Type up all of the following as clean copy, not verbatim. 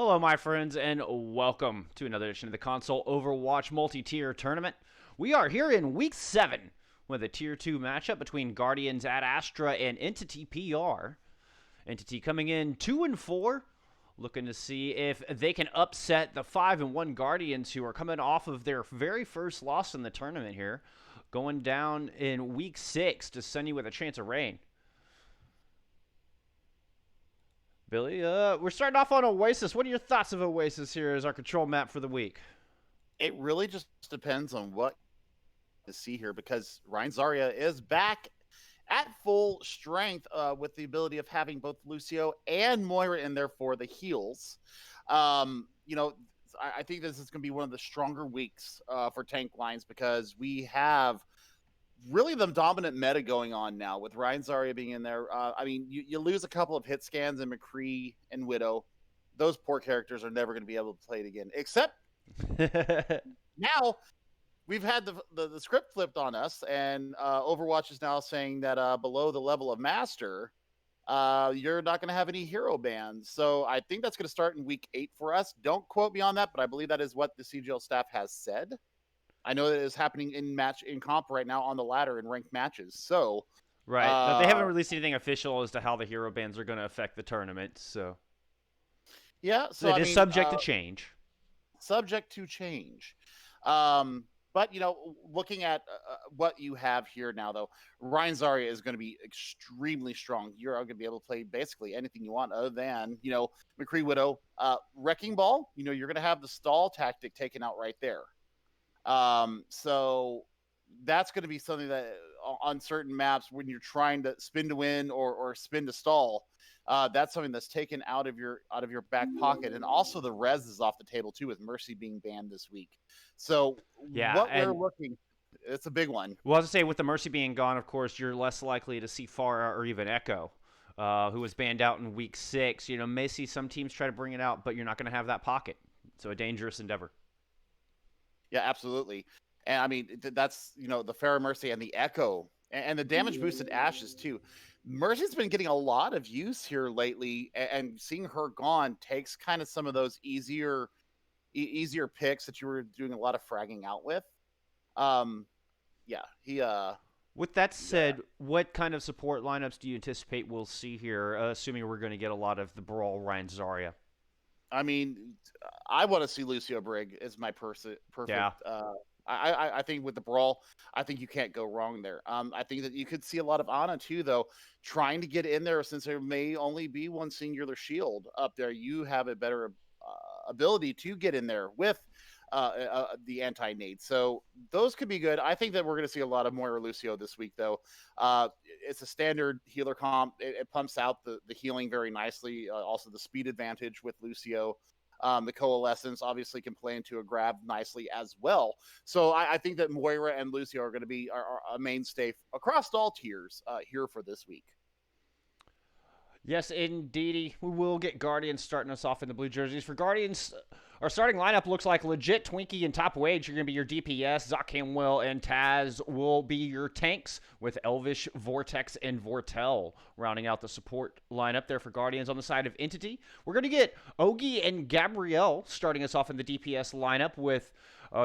Hello, my friends, and welcome to another edition of the Console Overwatch Multi-Tier Tournament. We are here in Week 7 with a Tier 2 matchup between Guardians at Astra and Entity PR. Entity coming in 2-4, looking to see if they can upset the 5-1 Guardians, who are coming off of their very first loss in the tournament here, going down in Week 6 to Sunny with a chance of rain. Billy, we're starting off on Oasis. What are your thoughts of Oasis here as our control map for the week? It really just depends on what to see here, because Ryan Zarya is back at full strength with the ability of having both Lucio and Moira in there for the heals. I think this is going to be one of the stronger weeks for tank lines, because we have really the dominant meta going on now with Ryan Zarya being in there. You lose a couple of hit scans in McCree and Widow. Those poor characters are never going to be able to play it again, except now we've had the script flipped on us, and Overwatch is now saying that below the level of Master, you're not going to have any hero bans. So I think that's going to start in Week 8 for us. Don't quote me on that, but I believe that is what the CGL staff has said. I know that it is happening in comp right now on the ladder in ranked matches. So right, but they haven't released anything official as to how the hero bans are going to affect the tournament. So yeah, so it is subject to change. Subject to change. But, looking at what you have here now, though, Ryan Zarya is going to be extremely strong. You're going to be able to play basically anything you want other than, McCree Widow. Wrecking Ball, you're going to have the stall tactic taken out right there. So that's going to be something that on certain maps, when you're trying to spin to win or spin to stall, that's something that's taken out of your back pocket. And also the res is off the table too, with Mercy being banned this week. So yeah, what we're looking, it's a big one. Well, as I say, with the Mercy being gone, of course, you're less likely to see Pharah or even Echo, who was banned out in Week 6. May see some teams try to bring it out, but you're not going to have that pocket. So a dangerous endeavor. Yeah, absolutely. And I mean, that's, the Pharah, Mercy, and the Echo, and the damage boosted Ashes too. Mercy's been getting a lot of use here lately, and seeing her gone takes kind of some of those easier picks that you were doing a lot of fragging out with. With that said, what kind of support lineups do you anticipate we'll see here, assuming we're going to get a lot of the Brawl Ryan Zarya? I mean, I want to see Lucio Brig as my perfect. Yeah. I think with the Brawl, I think you can't go wrong there. I think that you could see a lot of Ana too, though, trying to get in there, since there may only be one singular shield up there. You have a better ability to get in there with the anti-nade. So those could be good. I think that we're going to see a lot of Moira Lucio this week, though. It's a standard healer comp. It pumps out the healing very nicely. Also the speed advantage with Lucio. The Coalescence obviously can play into a grab nicely as well. So I think that Moira and Lucio are going to be a mainstay across all tiers here for this week. Yes, indeedy. We will get Guardians starting us off in the blue jerseys. For Guardians, our starting lineup looks like legit Twinkie and Top Wage are going to be your DPS. Zoc Camwell and Taz will be your tanks, with Elvish, Vortex, and Vortel rounding out the support lineup there for Guardians. On the side of Entity, we're going to get Ogi and Gabrielle starting us off in the DPS lineup with,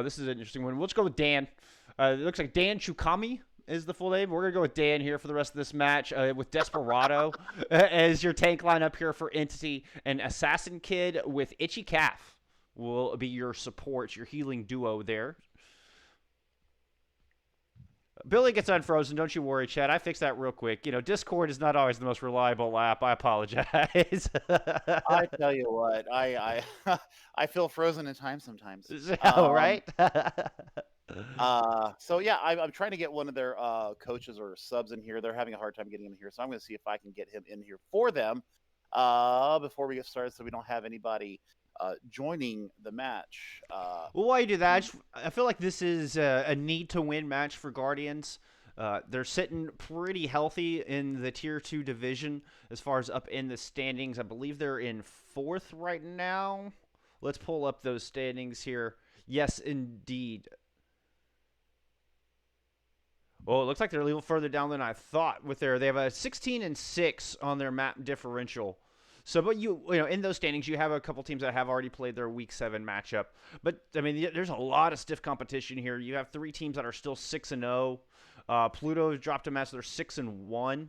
this is an interesting one. Let's go with Dan. It looks like Dan Chukami is the full name. We're going to go with Dan here for the rest of this match, with Desperado as your tank lineup here for Entity, and Assassin Kid with Itchy Calf will be your support, your healing duo there. Billy gets unfrozen. Don't you worry, Chad. I fixed that real quick. Discord is not always the most reliable app. I apologize. I tell you what, I feel frozen in time sometimes. Right? So yeah, I'm trying to get one of their coaches or subs in here. They're having a hard time getting in here, so I'm going to see if I can get him in here for them before we get started, so we don't have anybody joining the match. Well, while you do that, I feel like this is a need-to-win match for Guardians. They're sitting pretty healthy in the Tier 2 division as far as up in the standings. I believe they're in 4th right now. Let's pull up those standings here. Yes, indeed. Well, it looks like they're a little further down than I thought. They have a 16-6 on their map differential. So, but you know, in those standings, you have a couple teams that have already played their Week 7 matchup. But I mean, there's a lot of stiff competition here. You have 3 teams that are still 6-0. Pluto dropped a match; they're 6-1.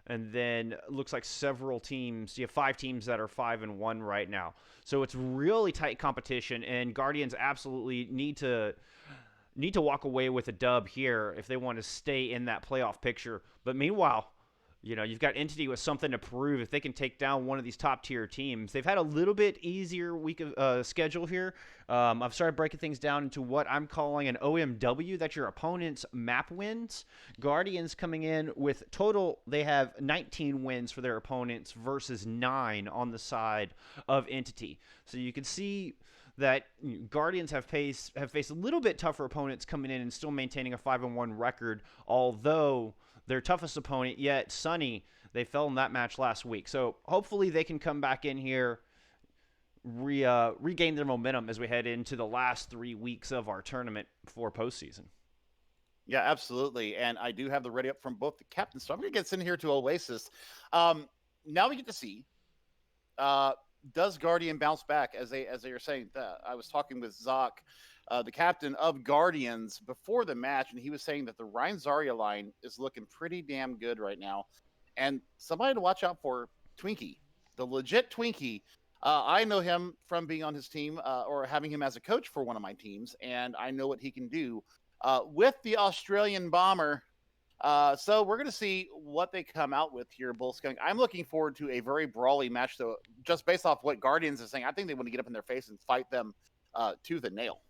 And then it looks like several teams. You have 5 teams that are 5-1 right now. So it's really tight competition, and Guardians absolutely need to walk away with a dub here if they want to stay in that playoff picture. But meanwhile, you know, you've got Entity with something to prove if they can take down one of these top-tier teams. They've had a little bit easier week of schedule here. I've started breaking things down into what I'm calling an OMW. That's your opponent's map wins. Guardians coming in with total, they have 19 wins for their opponents versus 9 on the side of Entity. So you can see that Guardians have faced a little bit tougher opponents coming in and still maintaining a 5-1 record, although their toughest opponent yet, Sunny, they fell in that match last week. So hopefully they can come back in here, regain their momentum as we head into the last 3 weeks of our tournament before postseason. Yeah, absolutely. And I do have the ready up from both the captains. So I'm going to get in here to Oasis. Now we get to see, does Guardian bounce back? As they were saying, I was talking with Zoc, the captain of Guardians, before the match, and he was saying that the Ryan Zarya line is looking pretty damn good right now. And somebody to watch out for, Twinkie, the legit Twinkie. I know him from being on his team or having him as a coach for one of my teams, and I know what he can do with the Australian bomber. So we're going to see what they come out with here, Bullskunk. I'm looking forward to a very brawly match, though, just based off what Guardians is saying. I think they want to get up in their face and fight them tooth and nail.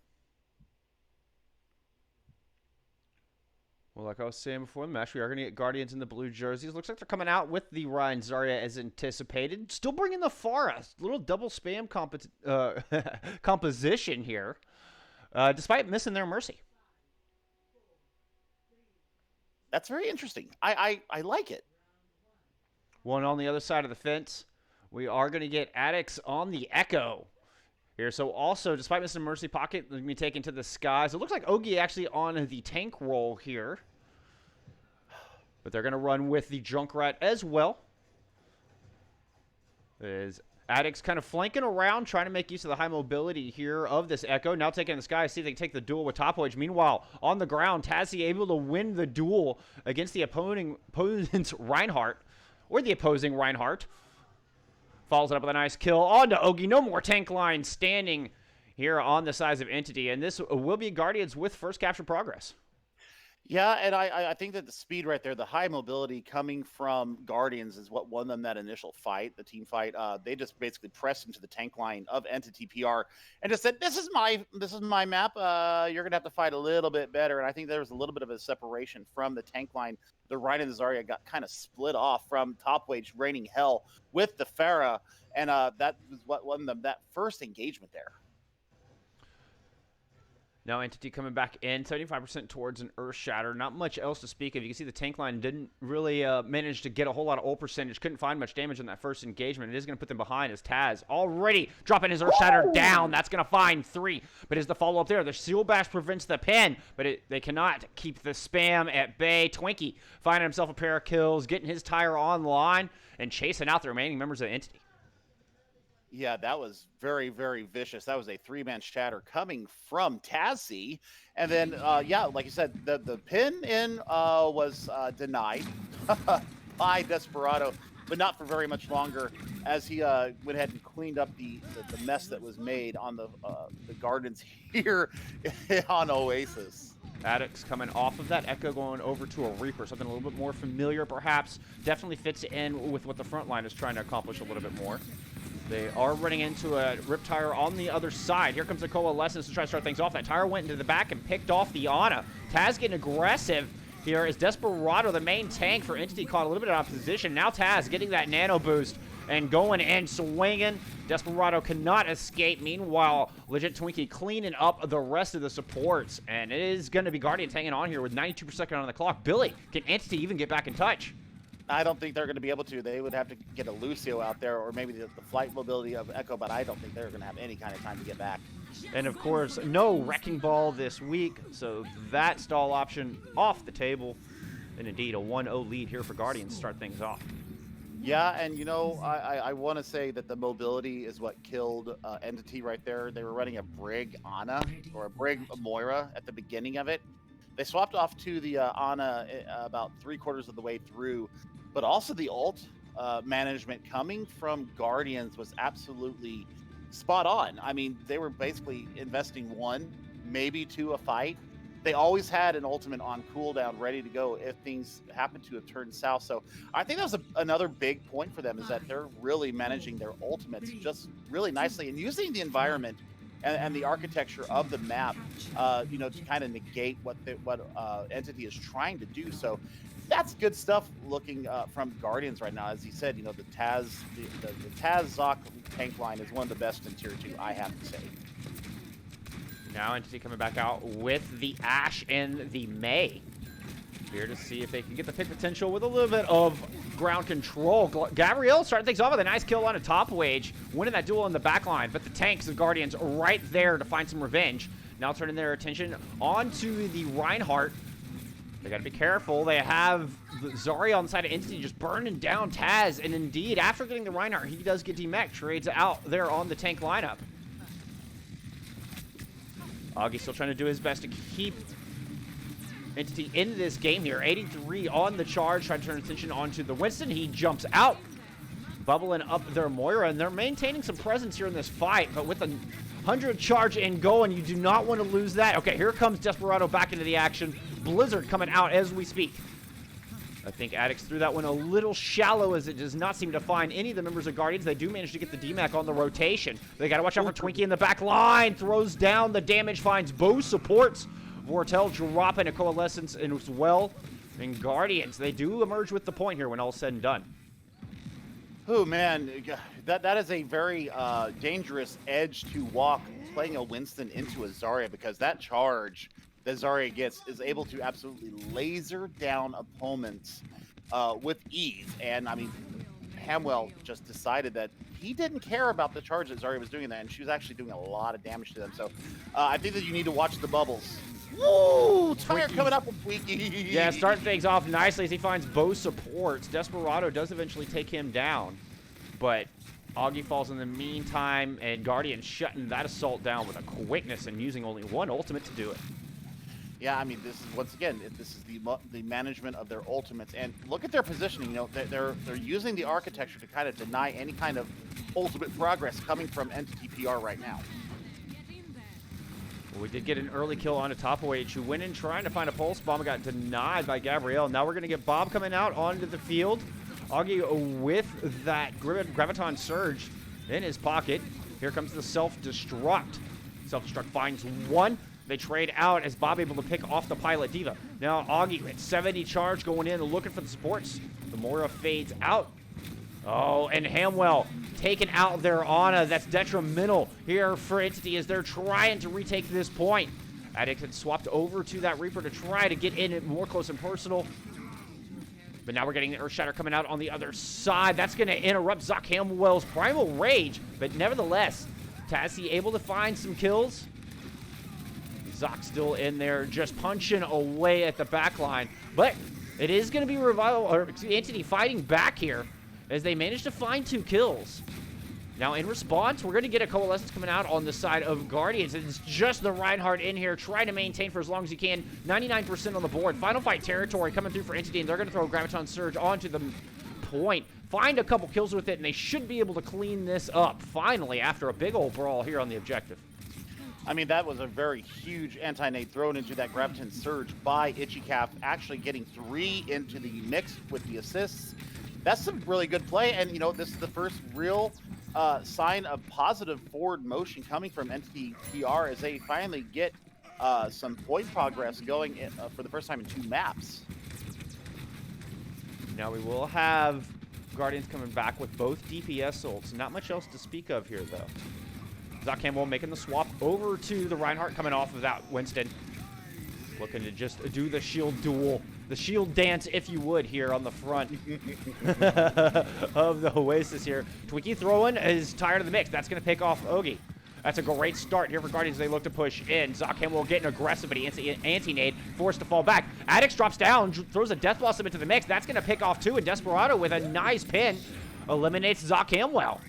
Well, like I was saying before the match, we are going to get Guardians in the blue jerseys. Looks like they're coming out with the Ryan Zarya as anticipated. Still bringing the Pharah. Little double spam composition here, despite missing their Mercy. That's very interesting. I like it. One on the other side of the fence, we are going to get Addicts on the Echo here. So also, despite missing Mercy Pocket, let me take into the skies. It looks like Ogi actually on the tank roll here. But they're going to run with the Junkrat as well. Is Addicts kind of flanking around, trying to make use of the high mobility here of this Echo. Now taking the sky, see if they can take the duel with Top Wedge. Meanwhile, on the ground, Tazzy able to win the duel against the opponent's Reinhardt, or the opposing Reinhardt. Follows it up with a nice kill on to Ogi. No more tank line standing here on the size of Entity, and this will be Guardians with first capture progress. Yeah, and I think that the speed right there, the high mobility coming from Guardians is what won them that initial fight, the team fight. They just basically pressed into the tank line of Entity PR and just said, "This is my map. You're gonna have to fight a little bit better." And I think there was a little bit of a separation from the tank line. The Ryan and the Zarya got kind of split off from Top Wage raining hell with the Pharah, and that was what won them that first engagement there. Now Entity coming back in, 75% towards an Earth Shatter. Not much else to speak of. You can see the tank line didn't really manage to get a whole lot of ult percentage. Couldn't find much damage in that first engagement. It is going to put them behind as Taz already dropping his Earth Shatter down. That's going to find 3. But is the follow-up there? The Seal Bash prevents the pin, but they cannot keep the spam at bay. Twinkie finding himself a pair of kills, getting his tire online, and chasing out the remaining members of Entity. Yeah, that was very, very vicious. That was a 3-man shatter coming from Tazzy. And then, yeah, like you said, the pin in was denied by Desperado, but not for very much longer as he went ahead and cleaned up the mess that was made on the gardens here on Oasis. Addicts coming off of that Echo going over to a Reaper, something a little bit more familiar perhaps. Definitely fits in with what the front line is trying to accomplish a little bit more. They are running into a Rip Tire on the other side. Here comes a Coalescence to try to start things off. That Tire went into the back and picked off the Ana. Taz getting aggressive here as Desperado, the main tank for Entity, caught a little bit of opposition. Now Taz getting that nano boost and going and swinging. Desperado cannot escape. Meanwhile, Legit Twinkie cleaning up the rest of the supports. And it is going to be Guardians hanging on here with 92 per second on the clock. Billy, can Entity even get back in touch? I don't think they're going to be able to. They would have to get a Lucio out there or maybe the flight mobility of Echo, but I don't think they're going to have any kind of time to get back. And, of course, no Wrecking Ball this week, so that stall option off the table. And, indeed, a 1-0 lead here for Guardians to start things off. Yeah, and you know, I want to say that the mobility is what killed Entity right there. They were running a Brig Ana or a Brig Moira at the beginning of it. They swapped off to the Ana about 3/4 of the way through, but also the ult management coming from Guardians was absolutely spot on. I mean, they were basically investing one, maybe two a fight. They always had an ultimate on cooldown ready to go if things happened to have turned south. So I think that was another big point for them, is that they're really managing their ultimates just really nicely and using the environment and the architecture of the map, you know, to kind of negate what Entity is trying to do. So that's good stuff looking from Guardians right now. As he said, you know, the Taz Zoc tank line is one of the best in tier 2, I have to say. Now Entity coming back out with the Ashe and the Mei. Here to see if they can get the pick potential with a little bit of ground control. Gabrielle starting things off with a nice kill on a top wage, winning that duel in the back line, but the tanks, the Guardians, right there to find some revenge. Now turning their attention onto the Reinhardt. They got to be careful. They have the Zarya on the side of Entity just burning down Taz, and indeed, after getting the Reinhardt, he does get demech, trades out there on the tank lineup. Augie still trying to do his best to keep Entity in this game here. 83 on the charge, trying to turn attention onto the Winston. He jumps out, bubbling up their Moira, and they're maintaining some presence here in this fight, but with a 100 charge and going, you do not want to lose that. Okay, here comes Desperado back into the action. Blizzard coming out as we speak. I think Addicts threw that one a little shallow, as it does not seem to find any of the members of Guardians. They do manage to get the DMAC on the rotation. They got to watch out for Twinkie in the back line. Throws down the damage, finds both supports. Vortel dropping a Coalescence as well. And Guardians, they do emerge with the point here when all's said and done. Oh, man, that is a very dangerous edge to walk, playing a Winston into a Zarya, because that charge that Zarya gets is able to absolutely laser down opponents with ease. And, I mean, Hamwell just decided that he didn't care about the charge that Zarya was doing there, and she was actually doing a lot of damage to them. So I think that you need to watch the bubbles. Woo! Tire coming up with Twinkie. Yeah, starting things off nicely as he finds both supports. Desperado does eventually take him down, but Augie falls in the meantime, and Guardian shutting that assault down with a quickness and using only one ultimate to do it. Yeah, I mean, this is, once again, this is the management of their ultimates, and look at their positioning. You know, they're using the architecture to kind of deny any kind of ultimate progress coming from Entity PR right now. Well, we did get an early kill on a top wage who went in trying to find a pulse bomb, got denied by Gabrielle. Now we're going to get Bob coming out onto the field. Augie with that Graviton Surge in his pocket. Here comes the self-destruct. Self-destruct finds one. They trade out as Bob able to pick off the Pilot Diva. Now Augie at 70 charge going in, looking for the supports. The Moira fades out. Oh, and Hamwell taking out their Ana. That's detrimental here for Entity as they're trying to retake this point. Addict had swapped over to that Reaper to try to get in it more close and personal. But now we're getting the Earthshatter coming out on the other side. That's going to interrupt Zoc Hamwell's Primal Rage. But nevertheless, Tassie able to find some kills. Zoc still in there, just punching away at the back line. But it is going to be Entity fighting back here as they manage to find 2 kills. Now, in response, we're going to get a Coalescence coming out on the side of Guardians. It's just the Reinhardt in here, trying to maintain for as long as he can. 99% on the board. Final fight territory coming through for Entity, and they're going to throw a Graviton Surge onto the point. Find a couple kills with it, and they should be able to clean this up, finally, after a big old brawl here on the objective. I mean, that was a very huge anti-nade thrown into that Graviton Surge by Ichicaf, actually getting 3 into the mix with the assists. That's some really good play, and, you know, this is the first real sign of positive forward motion coming from Entity PR as they finally get some point progress going for the first time in 2 maps. Now we will have Guardians coming back with both DPS ults. Not much else to speak of here, though. Zoc Hamwell making the swap over to the Reinhardt coming off of that Winston. Looking to just do the shield duel. The shield dance, if you would, here on the front of the Oasis here. Twinkie throwing is tired of the mix. That's going to pick off Ogie. That's a great start here for Guardians. They look to push in. Zakham will get aggressive, but anti-nade forced to fall back. Addix drops down, throws a Death Blossom into the mix. That's going to pick off too, and Desperado with a nice pin eliminates Zakham well.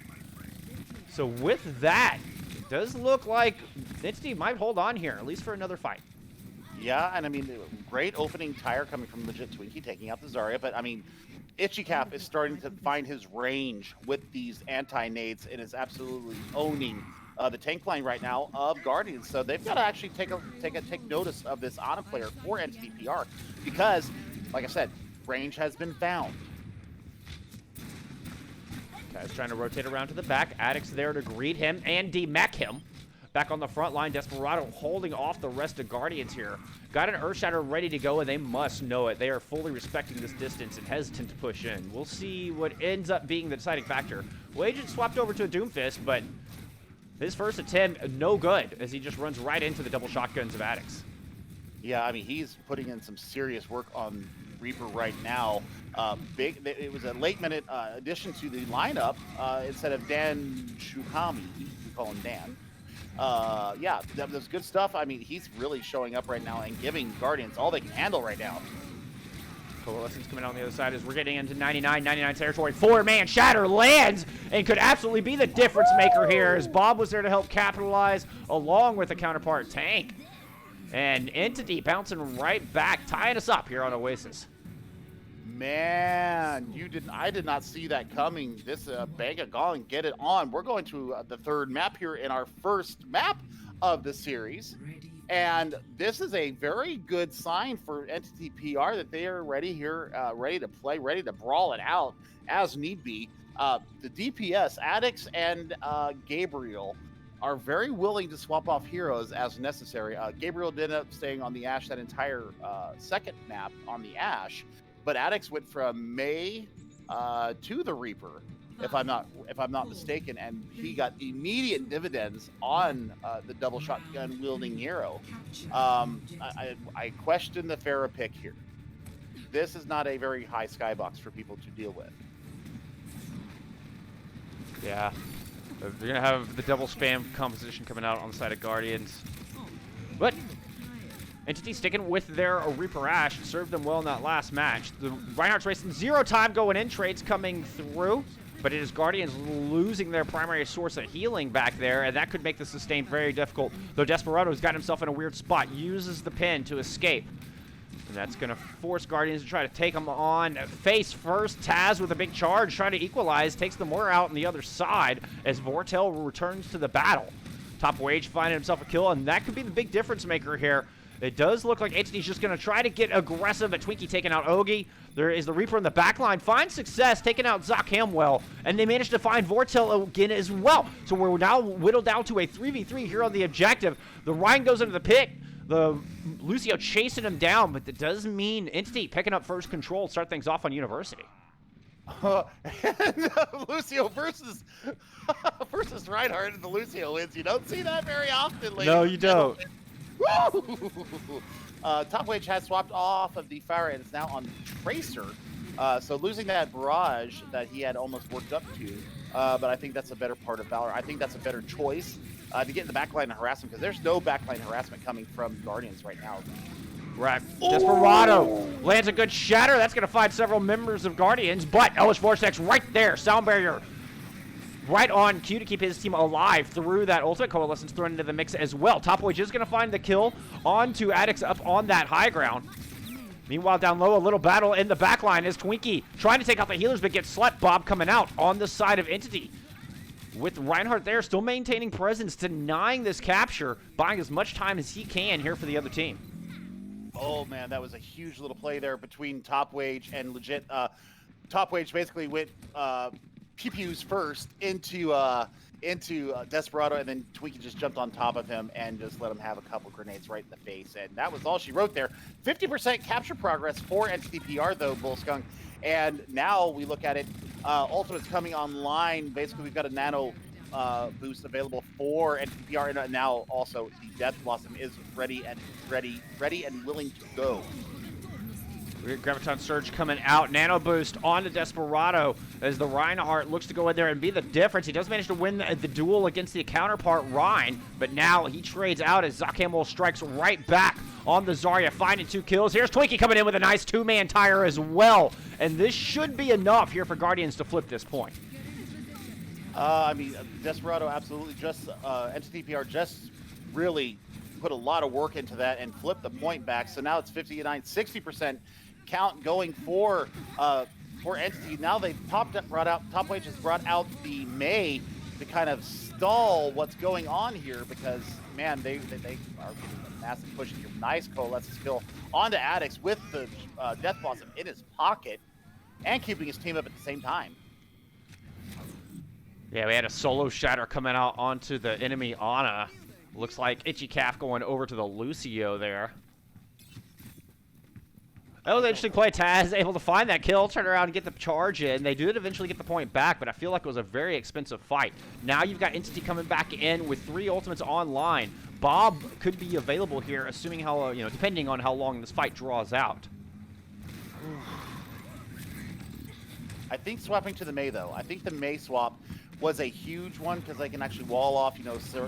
So with that, it does look like Entity might hold on here, at least for another fight. Yeah, and I mean, great opening tire coming from Legit Twinkie, taking out the Zarya, but I mean, Itchy Cap is starting to find his range with these anti-nades and is absolutely owning the tank line right now of Guardians. So they've got to actually take notice of this Ana player for Entity PR because, like I said, range has been found. Taz trying to rotate around to the back. Addix there to greet him and demech him. Back on the front line, Desperado holding off the rest of Guardians here. Got an Earthshatter ready to go, and they must know it. They are fully respecting this distance and hesitant to push in. We'll see what ends up being the deciding factor. Well, Agent swapped over to a Doomfist, but his first attempt, no good, as he just runs right into the double shotguns of Addix. Yeah, I mean, he's putting in some serious work on Reaper right now. It was a late-minute addition to the lineup instead of Dan Shukami. We call him Dan. Yeah, that was good stuff. I mean, he's really showing up right now and giving Guardians all they can handle right now. Coalescence coming out on the other side as we're getting into 99 territory. 4-man shatter lands and could absolutely be the difference maker here as Bob was there to help capitalize along with the counterpart tank. And Entity bouncing right back, tying us up here on Oasis. Man, I did not see that coming. This Banga Gong, get it on. We're going to the third map here in our first map of the series. And this is a very good sign for Entity PR that they are ready here, ready to play, ready to brawl it out as need be. The DPS, Addix and Gabriel, are very willing to swap off heroes as necessary. Gabriel did end up staying on the Ash that entire second map on the Ash. But Addix went from May to the Reaper, if I'm not mistaken, and he got immediate dividends on the double shotgun wielding hero. I question the Pharah pick here. This is not a very high skybox for people to deal with. Yeah, they're gonna have the double spam composition coming out on the side of Guardians, but Entity sticking with their Reaper Ash served them well in that last match. The Reinhardt's racing 0 time going in, trades coming through, but it is Guardians losing their primary source of healing back there, and that could make the sustain very difficult. Though Desperado's got himself in a weird spot, uses the pin to escape. And that's going to force Guardians to try to take him on face first. Taz with a big charge, trying to equalize, takes the Moira out on the other side as Vortel returns to the battle. Top Wage finding himself a kill, and that could be the big difference maker here. It does look like Entity's just going to try to get aggressive at Twinkie taking out Ogi. There is the Reaper in the backline. Finds success taking out Zakham well. And they managed to find Vortel again as well. So we're now whittled down to a 3v3 here on the objective. The Ryan goes into the pit. The Lucio chasing him down. But that does mean Entity picking up first control, start things off on University. Lucio versus Reinhardt, and the Lucio wins. You don't see that very often, ladies. No, you don't. Top Wage has swapped off of the Fire and is now on Tracer. So losing that barrage that he had almost worked up to. But I think that's a better part of Valor. I think that's a better choice to get in the backline and harass him, because there's no backline harassment coming from Guardians right now. Right. Desperado lands a good shatter. That's going to find several members of Guardians, but Ellis Vortex right there. Sound barrier right on cue to keep his team alive through that ultimate. Coalescence thrown into the mix as well. Top Wage is going to find the kill onto Addix up on that high ground. Meanwhile, down low, a little battle in the backline as Twinkie trying to take out the healers, but gets slept. Bob coming out on the side of Entity. With Reinhardt there, still maintaining presence, denying this capture, buying as much time as he can here for the other team. Oh, man, that was a huge little play there between Top Wage and Legit. Top Wage basically went pew-pews first into Desperado, and then Twinkie just jumped on top of him and just let him have a couple grenades right in the face. And that was all she wrote there. 50% capture progress for Entity PR, though, Bullskunk. And now we look at it, Ultimate's coming online. Basically, we've got a nano boost available for Entity PR, and now also the Death Blossom is ready and willing to go. Graviton Surge coming out. Nano Boost onto Desperado as the Reinhardt looks to go in there and be the difference. He does manage to win the duel against the counterpart Rein, but now he trades out as Zakhamel strikes right back on the Zarya, finding 2 kills. Here's Twinkie coming in with a nice 2-man tire as well, and this should be enough here for Guardians to flip this point. I mean, Desperado absolutely just, MTT PR just really put a lot of work into that and flipped the point back. So now it's 59, 60% count going for Entity. Now they've Top Wage has brought out the Mei to kind of stall what's going on here because, man, they are getting a massive push here. Nice Coalescence kill onto Addix with the Death Blossom in his pocket and keeping his team up at the same time. Yeah, we had a solo shatter coming out onto the enemy Ana. Looks like Itchy Calf going over to the Lucio there. That was an interesting play. Taz able to find that kill, turn around and get the charge in. They did eventually get the point back, but I feel like it was a very expensive fight. Now you've got Entity coming back in with 3 ultimates online. Bob could be available here, assuming how, depending on how long this fight draws out. I think swapping to the Mei, though. I think the Mei swap was a huge one because they can actually wall off,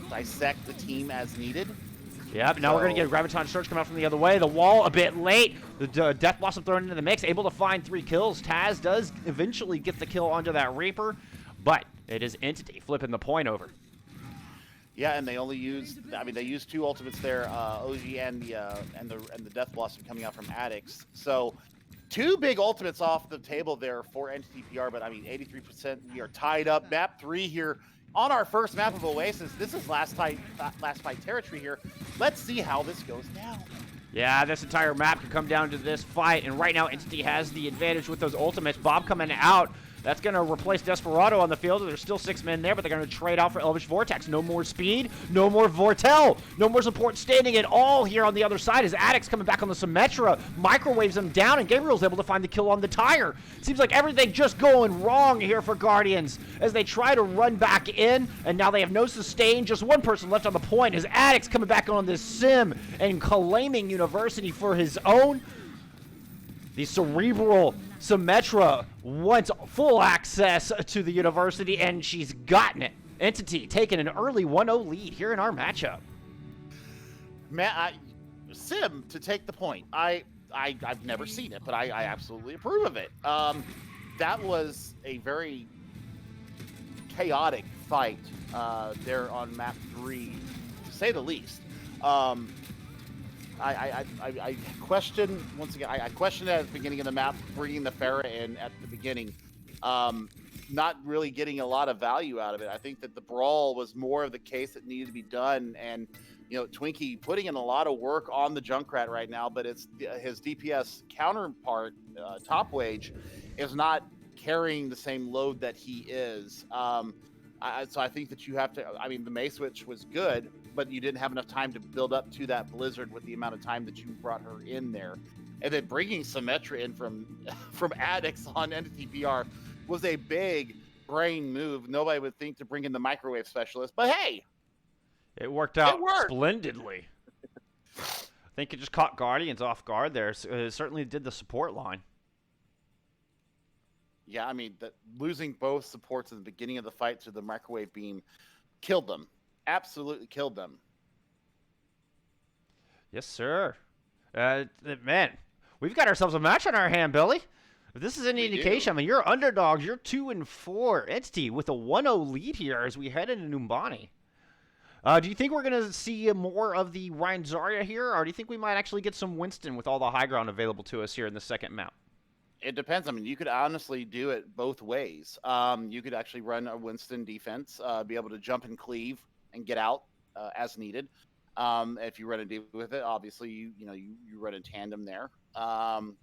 dissect the team as needed. Yeah, but now we're going to get Graviton Surge coming out from the other way. The wall a bit late. The Death Blossom thrown into the mix, able to find 3 kills. Taz does eventually get the kill onto that Reaper, but it is Entity flipping the point over. Yeah, and they only used, they used 2 ultimates there, OG and the Death Blossom coming out from Addix. So 2 big ultimates off the table there for Entity PR, but 83%. We are tied up. Map 3 here on our first map of Oasis. This is last fight territory here. Let's see how this goes down. Yeah, this entire map could come down to this fight, and right now Entity has the advantage with those ultimates. Bob coming out. That's going to replace Desperado on the field. There's still 6 men there, but they're going to trade out for Elvish Vortex. No more speed, no more Vortel, no more support standing at all here on the other side as Addix coming back on the Symmetra, microwaves him down, and Gabriel's able to find the kill on the tire. Seems like everything just going wrong here for Guardians as they try to run back in, and now they have no sustain, just 1 person left on the point as Addix coming back on this sim and claiming University for his own. The cerebral Symmetra wants full access to the University, and she's gotten it. Entity taking an early 1-0 lead here in our matchup. Man, Sim to take the point. I've never seen it, but I absolutely approve of it. That was a very chaotic fight there on map 3, to say the least. I question, once again, I questioned at the beginning of the map, bringing the Pharah in at the beginning, not really getting a lot of value out of it. I think that the brawl was more of the case that needed to be done, and Twinkie putting in a lot of work on the Junkrat right now, but it's his DPS counterpart, Top Wage, is not carrying the same load that he is. So I think that you have to, the Mei switch was good, but you didn't have enough time to build up to that Blizzard with the amount of time that you brought her in there. And then bringing Symmetra in from Addix on Entity PR was a big brain move. Nobody would think to bring in the microwave specialist, but hey! It worked out splendidly. I think it just caught Guardians off guard there. It certainly did the support line. Yeah, losing both supports at the beginning of the fight to the microwave beam killed them. Absolutely killed them. Yes, sir. Man, we've got ourselves a match on our hand, Billy. If this is any indication, you're underdogs. You're 2-4. Entity with a 1-0 lead here as we head into Numbani. Do you think we're going to see more of the Rein Zarya here, or do you think we might actually get some Winston with all the high ground available to us here in the second map? It depends. You could honestly do it both ways. You could actually run a Winston defense, be able to jump and cleave and get out as needed. If you run a D with it, obviously you run in tandem there. I'm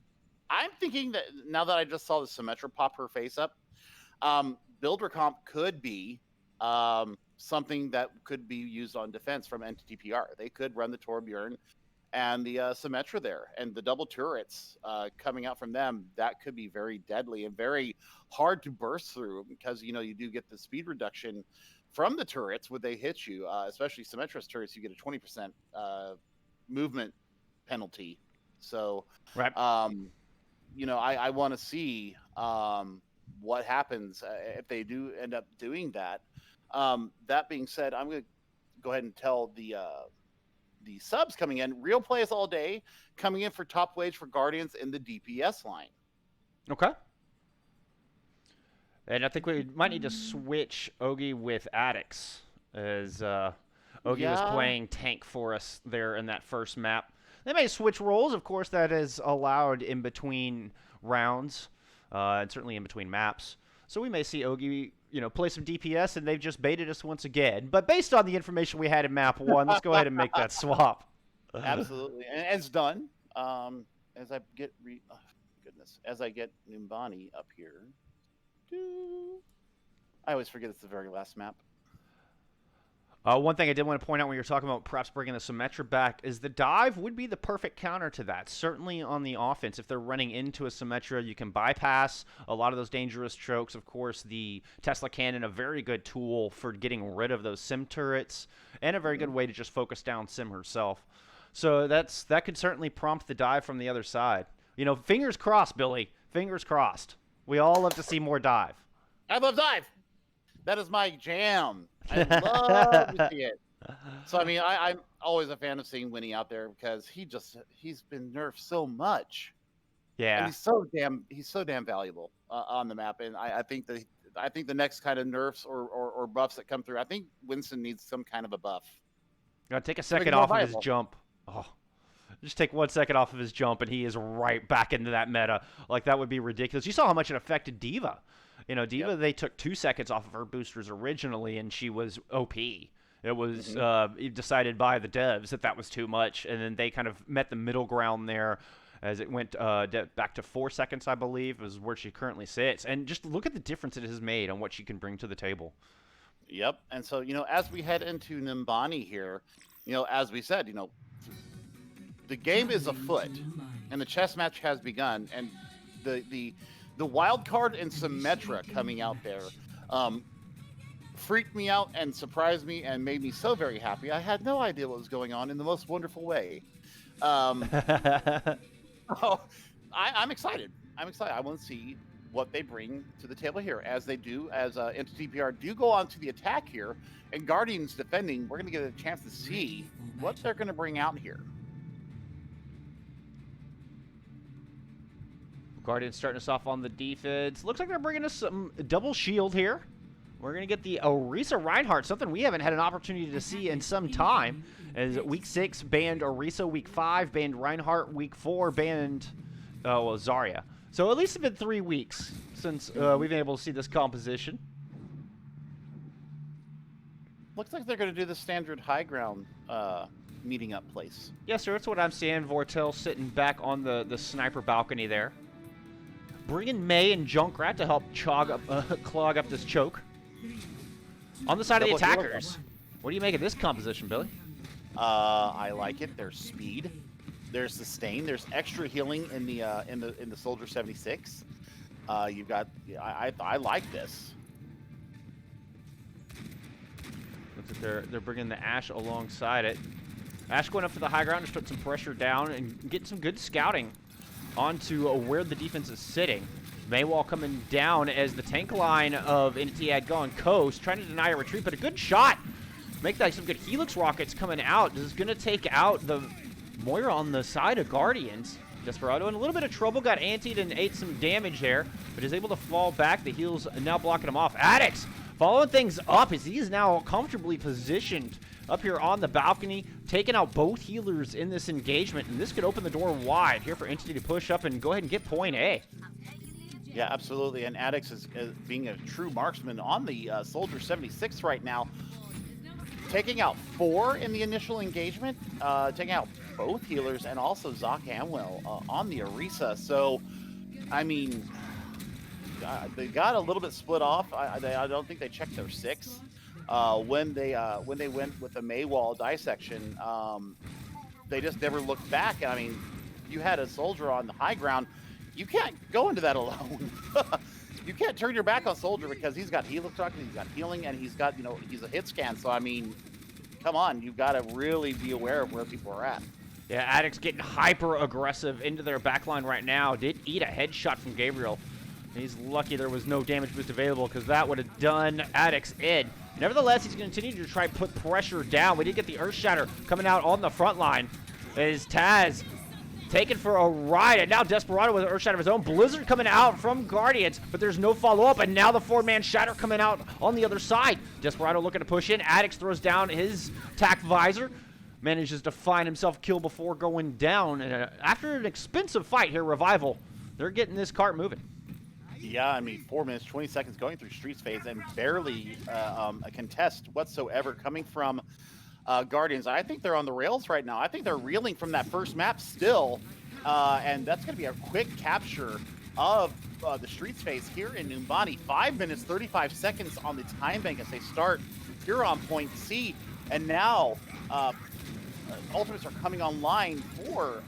thinking that now that I just saw the Symmetra pop her face up, build recomp could be something that could be used on defense from Entity PR. They could run the Torbjorn and the Symmetra there, and the double turrets coming out from them. That could be very deadly and very hard to burst through because you do get the speed reduction from the turrets when they hit you, especially Symmetra's turrets. You get a 20% movement penalty. So, right. you know, I want to see what happens if they do end up doing that. That being said, I'm going to go ahead and tell the subs coming in. Real plays all day coming in for top wage for Guardians in the DPS line. Okay. And I think we might need to switch Ogi with Addicts, as Ogi was playing tank for us there in that first map. They may switch roles, of course. That is allowed in between rounds, and certainly in between maps. So we may see Ogi, play some DPS, and they've just baited us once again. But based on the information we had in map 1, let's go ahead and make that swap. Absolutely, and it's done. As I get as I get Numbani up here. I always forget it's the very last map. One thing I did want to point out when you're talking about perhaps bringing the Symmetra back is the dive would be the perfect counter to that. Certainly on the offense, if they're running into a Symmetra, you can bypass a lot of those dangerous chokes. Of course, the Tesla Cannon, a very good tool for getting rid of those Sim turrets, and a very good way to just focus down Sim herself. So that could certainly prompt the dive from the other side. Fingers crossed, Billy. Fingers crossed. We all love to see more dive. I love dive. That is my jam. I love to see it. So, I mean, I'm always a fan of seeing Winnie out there because he's been nerfed so much. Yeah. And he's so damn valuable on the map. And I think the next kind of nerfs or buffs that come through, I think Winston needs some kind of a buff. Take a second off of his jump. Oh. Just take 1 second off of his jump, and he is right back into that meta. Like, that would be ridiculous. You saw how much it affected D.Va. D.Va, They took 2 seconds off of her boosters originally, and she was OP. It was decided by the devs that was too much, and then they kind of met the middle ground there as it went back to 4 seconds, I believe, is where she currently sits. And just look at the difference it has made on what she can bring to the table. Yep. And so, as we head into Nimbani here, as we said, the game is afoot, and the chess match has begun, and the wild card and Symmetra coming out there freaked me out and surprised me and made me so very happy. I had no idea what was going on in the most wonderful way. I'm excited. I want to see what they bring to the table here, as MTT PR do go on to the attack here, and Guardians defending. We're going to get a chance to see what they're going to bring out here. Guardians starting us off on the defense. Looks like they're bringing us some double shield here. We're going to get the Orisa Reinhardt, something we haven't had an opportunity to see in some time. As week 6 banned Orisa, week 5 banned Reinhardt, week 4 banned Zarya. So at least it's been 3 weeks since we've been able to see this composition. Looks like they're going to do the standard high ground meeting up place. Yes, sir. That's what I'm seeing. Vortel sitting back on the sniper balcony there. Bringing May and Junkrat to help clog up this choke. On the side of the attackers. What do you make of this composition, Billy? I like it. There's speed. There's sustain. There's extra healing in the Soldier 76. You've got. I like this. Looks like they're bringing the Ashe alongside it. Ashe going up for the high ground to put some pressure down and get some good scouting onto where the defense is sitting. Maywall coming down as the tank line of MTT had gone coast, trying to deny a retreat, but a good shot. Make that some good Helix rockets coming out. This is going to take out the Moira on the side of Guardians. Desperado in a little bit of trouble, got antied and ate some damage there, but is able to fall back. The heals now blocking him off. Addicts following things up as he is now comfortably positioned up here on the balcony, taking out both healers in this engagement, and this could open the door wide here for MTT to push up and go ahead and get point A. Yeah, absolutely, and Addicts is being a true marksman on the Soldier 76 right now, taking out 4 in the initial engagement, taking out both healers, and also Zoc Amwell on the Orisa. So, I mean, they got a little bit split off. I don't think they checked their 6. When they went with the Maywall dissection, they just never looked back. I mean, you had a soldier on the high ground. You can't go into that alone. You can't turn your back on soldier because he's got Helix rockets, he's got healing, and he's got, he's a hit scan. So I mean, come on, you've got to really be aware of where people are at. Yeah, Addicts getting hyper aggressive into their backline right now. Did eat a headshot from Gabriel. He's lucky there was no damage boost available because that would have done Addicts in. Nevertheless, he's going to continue to try and put pressure down. We did get the Earth Shatter coming out on the front line. Is Taz taken for a ride, and now Desperado with an Earth Shatter of his own. Blizzard coming out from Guardians, but there's no follow-up, and now the 4-man Shatter coming out on the other side. Desperado looking to push in. Addicts throws down his tack visor. Manages to find himself kill before going down. And after an expensive fight here, Revival, they're getting this cart moving. Yeah, I mean, 4 minutes, 20 seconds going through Streets phase and barely a contest whatsoever coming from Guardians. I think they're on the rails right now. I think they're reeling from that first map still, and that's going to be a quick capture of the Streets phase here in Numbani. 5 minutes, 35 seconds on the time bank as they start here on point C, and now ultimates are coming online for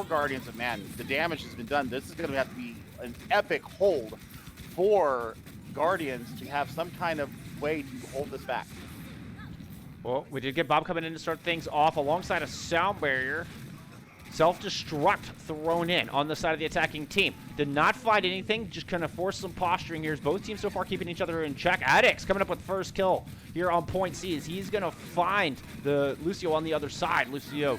Guardians. And man, the damage has been done. This is going to have to be an epic hold for Guardians to have some kind of way to hold this back. Well, we did get Bob coming in to start things off alongside a sound barrier. Self-destruct thrown in on the side of the attacking team. Did not find anything, just kind of forced some posturing here. Both teams so far keeping each other in check. Addicts coming up with first kill here on point C as he's going to find the Lucio on the other side. Lucio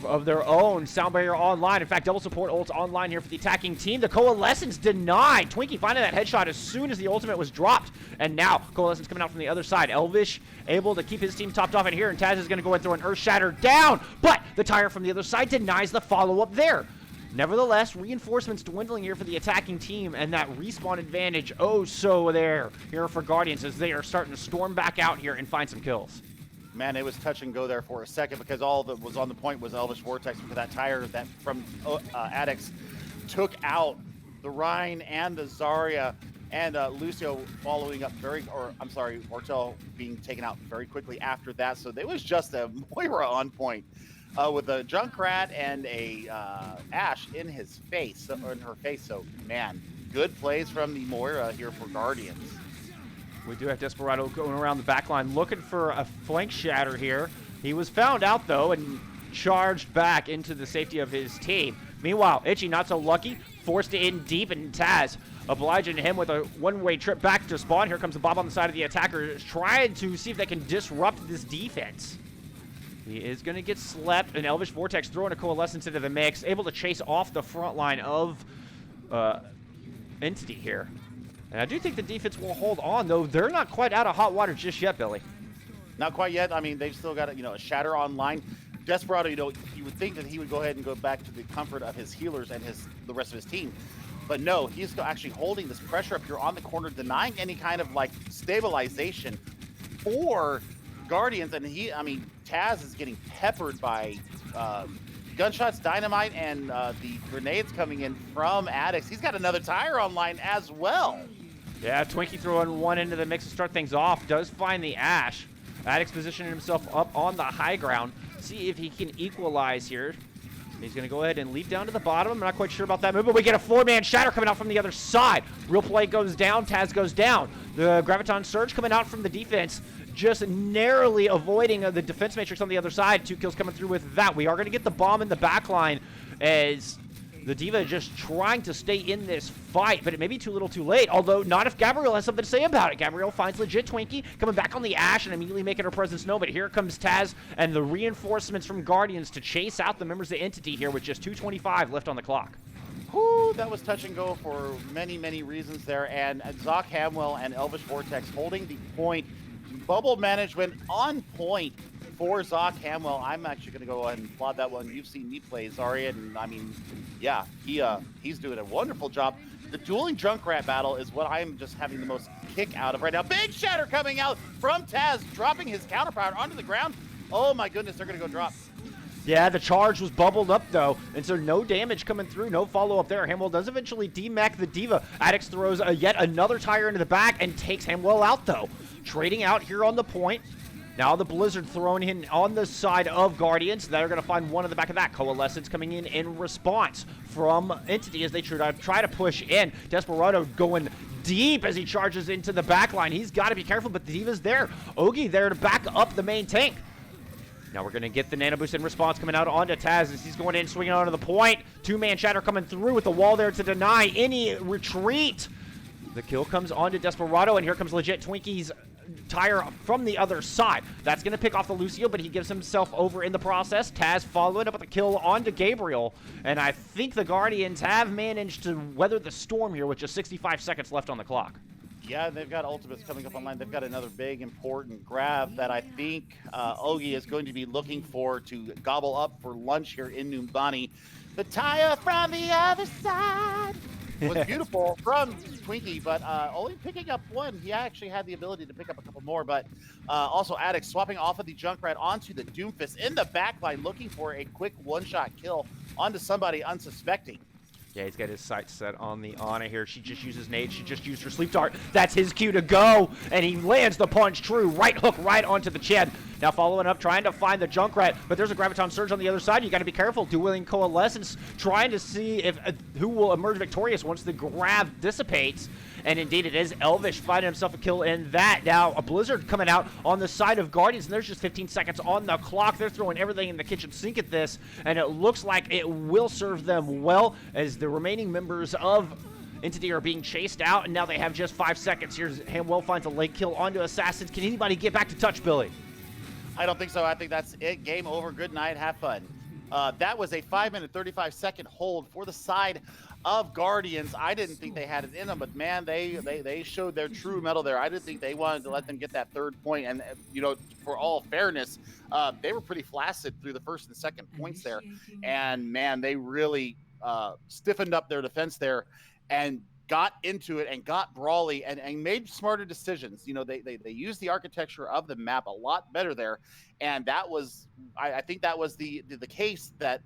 of their own. Sound barrier online. In fact, double support ults online here for the attacking team. The Coalescence denied. Twinkie finding that headshot as soon as the ultimate was dropped. And now Coalescence coming out from the other side. Elvish able to keep his team topped off in here, and Taz is going to go and throw an Earth Shatter down, but the tire from the other side denies the follow-up there. Nevertheless, reinforcements dwindling here for the attacking team, and that respawn advantage oh so there here for Guardians as they are starting to storm back out here and find some kills. Man, it was touch and go there for a second because all that was on the point was Elvish Vortex because that tire that from Addicts took out the Rhine and the Zarya, and Lucio following up Ortel being taken out very quickly after that. So there was just a Moira on point with a Junkrat and a Ashe in his face, or in her face. So man, good plays from the Moira here for Guardians. We do have Desperado going around the back line looking for a flank shatter here. He was found out, though, and charged back into the safety of his team. Meanwhile, Itchy not so lucky, forced it in deep, and Taz obliging him with a one-way trip back to spawn. Here comes the Bob on the side of the attacker, trying to see if they can disrupt this defense. He is going to get slept, and Elvish Vortex throwing a Coalescence into the mix, able to chase off the front line of Entity here. And I do think the defense will hold on, though they're not quite out of hot water just yet, Billy. Not quite yet. I mean, they've still got a Shatter online. Desperado, you would think that he would go ahead and go back to the comfort of his healers and the rest of his team. But no, he's still actually holding this pressure up here on the corner, denying any kind of stabilization for Guardians. And Taz is getting peppered by gunshots, dynamite, and the grenades coming in from Addicts. He's got another tire online as well. Yeah, Twinkie throwing one into the mix to start things off. Does find the Ashe. Addicts positioning himself up on the high ground. See if he can equalize here. He's going to go ahead and leap down to the bottom. I'm not quite sure about that move, but we get a 4-man Shatter coming out from the other side. Real play goes down. Taz goes down. The Graviton Surge coming out from the defense, just narrowly avoiding the defense matrix on the other side. 2 kills coming through with that. We are going to get the bomb in the back line as the D.Va just trying to stay in this fight, but it may be too little too late, although not if Gabrielle has something to say about it. Gabrielle finds legit Twinkie, coming back on the Ashe and immediately making her presence known, but here comes Taz and the reinforcements from Guardians to chase out the members of the Entity here with just 2:25 left on the clock. Whew, that was touch and go for many, many reasons there, and Zoc Hamwell and Elvish Vortex holding the point. Bubble management on point for Zoc Hamwell. I'm actually going to go ahead and applaud that one. You've seen me play Zarya, and yeah, he's doing a wonderful job. The dueling Junkrat battle is what I'm just having the most kick out of right now. Big Shatter coming out from Taz, dropping his counterpart onto the ground. Oh my goodness, they're going to go drop. Yeah, the charge was bubbled up, though, and so no damage coming through, no follow-up there. Hamwell does eventually demac the D.Va. Addicts throws yet another tire into the back and takes Hamwell out, though. Trading out here on the point. Now the Blizzard thrown in on the side of Guardians. They're going to find one in the back of that. Coalescence coming in response from Entity as they try to push in. Desperado going deep as he charges into the back line. He's got to be careful, but the D.Va's there. Ogi there to back up the main tank. Now we're going to get the nano boost in response coming out onto Taz as he's going in, swinging onto the point. Two-man shatter coming through with the wall there to deny any retreat. The kill comes onto Desperado, and here comes legit Twinkie's tire from the other side. That's going to pick off the Lucio, but he gives himself over in the process. Taz following up with a kill onto Gabriel, and I think the Guardians have managed to weather the storm here with just 65 seconds left on the clock. Yeah, they've got ultimates coming up online. They've got another big, important grab that I think Ogi is going to be looking for to gobble up for lunch here in Numbani. The tire from the other side was beautiful from Twinkie, but only picking up one. He actually had the ability to pick up a couple more, but also Addict swapping off of the Junkrat onto the Doomfist in the backline, looking for a quick one-shot kill onto somebody unsuspecting. Yeah, he's got his sights set on the Ana here. She just uses nade. She just used her sleep dart. That's his cue to go, and he lands the punch true. Right hook right onto the chin. Now following up, trying to find the Junkrat, but there's a Graviton Surge on the other side. You got to be careful. Dueling Coalescence, trying to see if who will emerge victorious once the grab dissipates. And indeed, it is Elvish finding himself a kill in that. Now, a Blizzard coming out on the side of Guardians, and there's just 15 seconds on the clock. They're throwing everything in the kitchen sink at this, and it looks like it will serve them well as the remaining members of Entity are being chased out, and now they have just 5 seconds. Here's Hamwell finds a late kill onto Assassins. Can anybody get back to touch, Billy? I don't think so. I think that's it. Game over. Good night. Have fun. That was a 5-minute, 35-second hold for the side of Guardians. I didn't think they had it in them, but man, they showed their true mettle there. I didn't think they wanted to let them get that third point, and you know, for all fairness, they were pretty flaccid through the first and second points there, and man, they really stiffened up their defense there and got into it and got brawly and made smarter decisions. You know, they used the architecture of the map a lot better there, and that was I think that was the case that,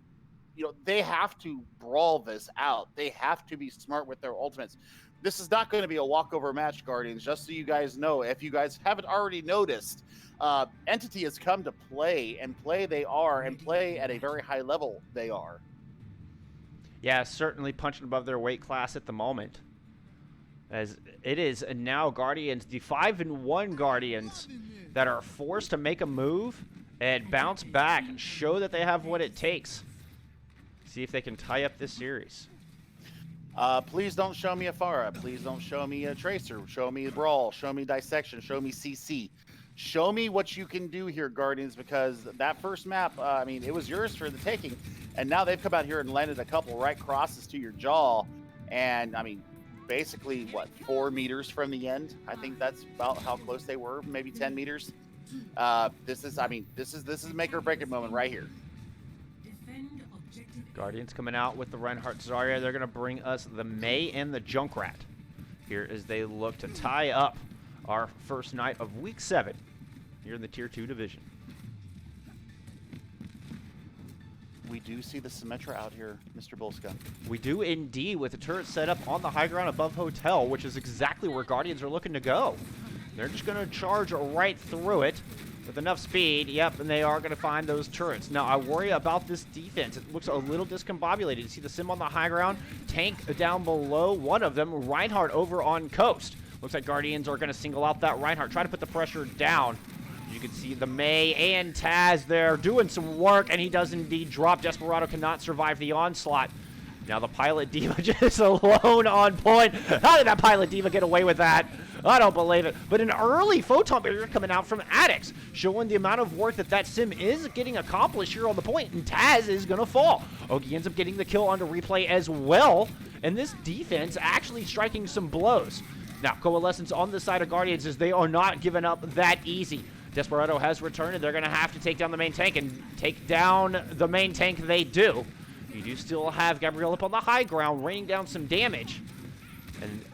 you know, they have to brawl this out. They have to be smart with their ultimates. This is not going to be a walkover match, Guardians, just so you guys know. If you guys haven't already noticed, Entity has come to play, and play they are, and play at a very high level they are. Yeah, certainly punching above their weight class at the moment. As it is now Guardians, the 5-1 Guardians that are forced to make a move and bounce back, show that they have what it takes. See if they can tie up this series. Please don't show me a Pharah. Please don't show me a Tracer. Show me a Brawl. Show me Dissection. Show me CC. Show me what you can do here, Guardians, because that first map, I mean, it was yours for the taking. And now they've come out here and landed a couple right crosses to your jaw. And, I mean, basically, what, 4 meters from the end? I think that's about how close they were, maybe 10 meters. This is make or break it moment right here. Guardians coming out with the Reinhardt Zarya. They're going to bring us the May and the Junkrat here as they look to tie up our first night of Week 7 here in the Tier 2 division. We do see the Symmetra out here, Mr. Bolska. We do indeed, with the turret set up on the high ground above Hotel, which is exactly where Guardians are looking to go. They're just going to charge right through it with enough speed. Yep, and they are going to find those turrets. Now, I worry about this defense. It looks a little discombobulated. You see the Sim on the high ground, Tank down below, one of them, Reinhardt over on Coast. Looks like Guardians are going to single out that Reinhardt, try to put the pressure down. You can see the May and Taz there doing some work, and he does indeed drop. Desperado cannot survive the onslaught. Now the Pilot Diva just alone on point. How did that Pilot Diva get away with that? I don't believe it. But an early Photon Barrier coming out from Addicts, showing the amount of work that Sim is getting accomplished here on the point, and Taz is going to fall. Ogi ends up getting the kill onto Replay as well, and this defense actually striking some blows. Now, Coalescence on the side of Guardians as they are not giving up that easy. Desperado has returned, and they're going to have to take down the main tank, and take down the main tank they do. You do still have Gabrielle up on the high ground, raining down some damage. And,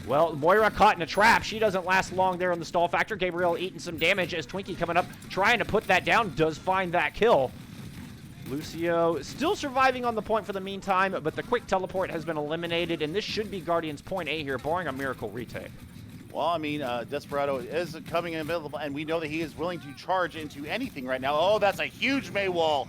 well, Moira caught in a trap. She doesn't last long there on the stall factor. Gabrielle eating some damage as Twinkie coming up, trying to put that down, does find that kill. Lucio still surviving on the point for the meantime, but the quick teleport has been eliminated, and this should be Guardians point A here, barring a miracle retake. Well, I mean, Desperado is coming in available, and we know that he is willing to charge into anything right now. Oh, that's a huge May wall.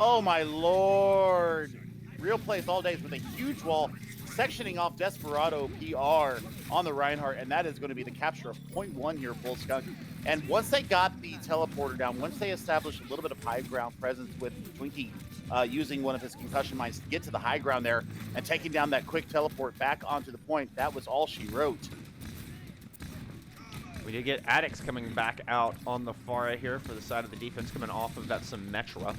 Oh, my Lord. Real plays all days with a huge wall. sectioning off Desperado PR on the Reinhardt, and that is going to be the capture of .1 here, Bull Skunk. And once they got the teleporter down, once they established a little bit of high ground presence with Twinkie using one of his concussion mines to get to the high ground there and taking down that quick teleport back onto the point, that was all she wrote. We did get Addicts coming back out on the far right here for the side of the defense coming off of that Symmetra.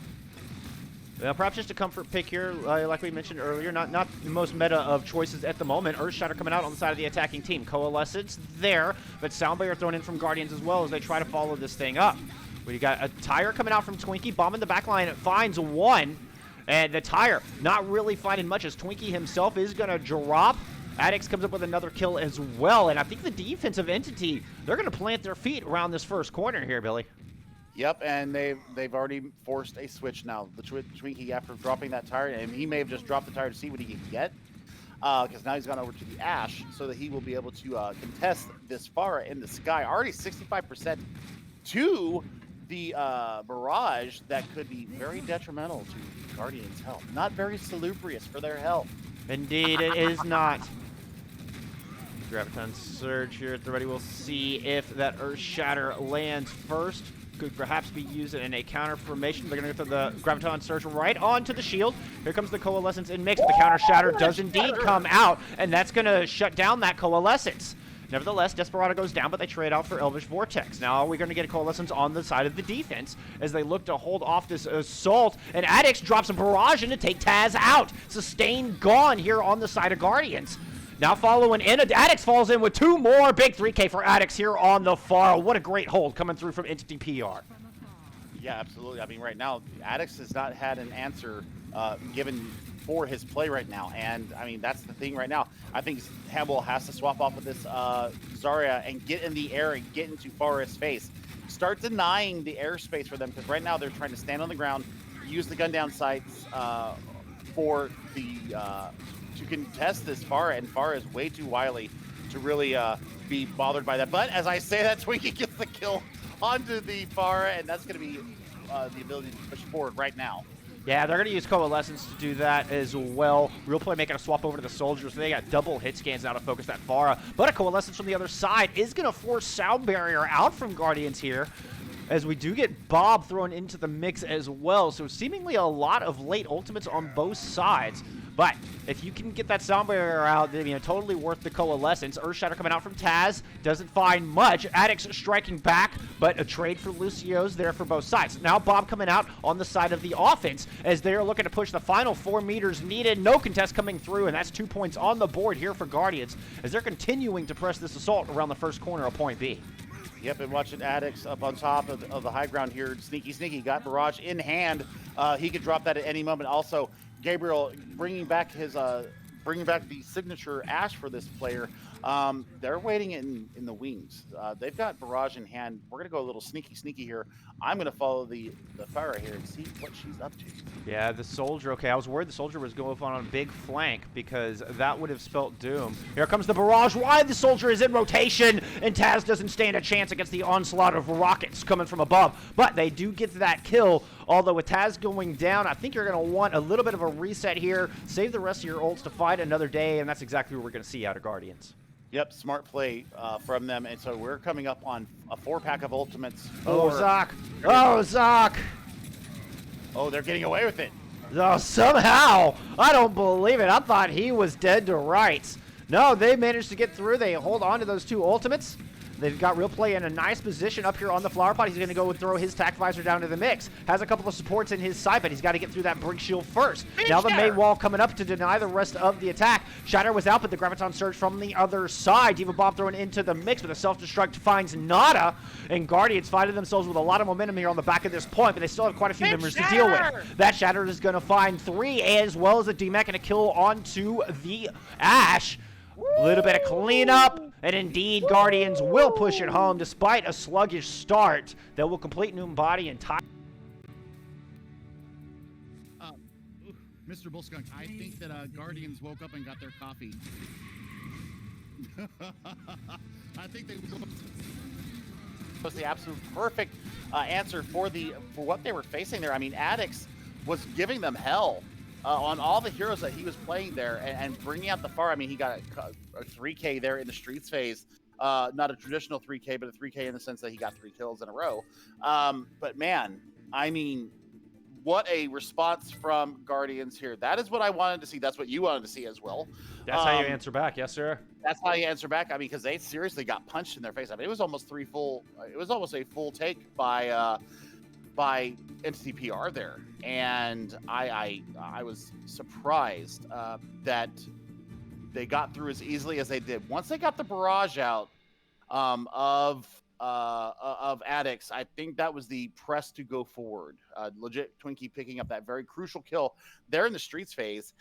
Perhaps just a comfort pick here, like we mentioned earlier. Not the most meta of choices at the moment. Earthshatter coming out on the side of the attacking team. Coalescence there, but Soundbarrier thrown in from Guardians as well as they try to follow this thing up. We got a Tire coming out from Twinkie, bombing the backline. It finds one, and the Tire not really finding much as Twinkie himself is going to drop. Addicts comes up with another kill as well, and I think the defensive entity, they're going to plant their feet around this first corner here, Billy. Yep, and they've already forced a switch now. The Twinkie, after dropping that Tire, and he may have just dropped the Tire to see what he can get, because now he's gone over to the Ash so that he will be able to contest this far in the sky. Already 65% to the barrage that could be very detrimental to Guardians' health. Not very salubrious for their health. Indeed, it is not. Graviton Surge here at the ready. We'll see if that Earth Shatter lands first. Could perhaps be used in a counter formation. They're going to go to the Graviton Surge right onto the shield. Here comes the Coalescence in mix. The counter Shatter does indeed come out, and that's going to shut down that Coalescence. Nevertheless, Desperado goes down, but they trade out for Elvish Vortex. Now we're going to get a Coalescence on the side of the defense as they look to hold off this assault. And Addicts drops a barrage in to take Taz out. Sustain gone here on the side of Guardians. Now following in, Addicts falls in with two more. Big 3K for Addicts here on the far. What a great hold coming through from Entity PR. Yeah, absolutely. I mean, right now, Addicts has not had an answer given for his play right now. And, I mean, that's the thing right now. I think Hannibal has to swap off with this Zarya and get in the air and get into Forest's face. Start denying the airspace for them, because right now they're trying to stand on the ground, use the gun down sights for the to contest this Pharah, and Pharah is way too wily to really be bothered by that. But as I say that, Twinkie gets the kill onto the Pharah, and that's going to be the ability to push forward right now. Yeah, they're going to use Coalescence to do that as well. Real Play making a swap over to the Soldiers. So they got double hit scans now to focus that Pharah. But a Coalescence from the other side is going to force Sound Barrier out from Guardians here, as we do get Bob thrown into the mix as well. So seemingly a lot of late ultimates on both sides. But if you can get that Sound Barrier out, I mean, totally worth the Coalescence. Earthshatter coming out from Taz, doesn't find much. Addicts striking back, but a trade for Lucio's there for both sides. Now Bob coming out on the side of the offense as they're looking to push the final 4 meters needed. No contest coming through, and that's 2 points on the board here for Guardians as they're continuing to press this assault around the first corner of point B. Yep, and watching Addicts up on top of the high ground here. Sneaky, got Barrage in hand. He could drop that at any moment. Also, Gabriel bringing back the signature Ash for this player. They're waiting in the wings. They've got Barrage in hand. We're gonna go a little sneaky here. I'm gonna follow the Pharah here and see what she's up to. Yeah, the Soldier. Okay, I was worried the Soldier was going on a big flank because that would have spelt doom. Here comes the Barrage. Why the Soldier is in rotation, and Taz doesn't stand a chance against the onslaught of rockets coming from above. But they do get that kill. Although with Taz going down, I think you're going to want a little bit of a reset here. Save the rest of your ults to fight another day, and that's exactly what we're going to see out of Guardians. Yep, smart play from them. And so we're coming up on a 4-pack of ultimates. Oh, Zoc. Oh, Zoc. Oh, they're getting away with it. Oh, somehow. I don't believe it. I thought he was dead to rights. No, they managed to get through. They hold on to those 2 ultimates. They've got Real Play in a nice position up here on the flower pot. He's going to go and throw his tac visor down to the mix. Has a couple of supports in his side, but he's got to get through that Brig Shield first. Now the main wall coming up to deny the rest of the attack. Shatter was out, but the Graviton Surge from the other side. Diva Bomb thrown into the mix, but the self-destruct finds nada. And Guardians finding themselves with a lot of momentum here on the back of this point, but they still have quite a few members to deal with. That Shatter is going to find 3, as well as a DMAC and a kill onto the Ash. A little bit of cleanup, and indeed, Guardians will push it home despite a sluggish start that will complete Noom Body and tie. Mr. Bullskunk, I think that Guardians woke up and got their coffee. I think they was the absolute perfect answer for what they were facing there. I mean, Addicts was giving them hell on all the heroes that he was playing there and bringing out the far. I mean, he got a 3K there in the streets phase. Not a traditional 3K, but a 3K in the sense that he got 3 kills in a row. But man, I mean, what a response from Guardians here. That is what I wanted to see. That's what you wanted to see as well. That's how you answer back, yes, sir. That's how you answer back. I mean, because they seriously got punched in their face. I mean, it was almost a full take by Entity PR there, and I was surprised that they got through as easily as they did. Once they got the barrage out of Addicts, I think that was the press to go forward. Legit Twinkie picking up that very crucial kill there in the streets phase.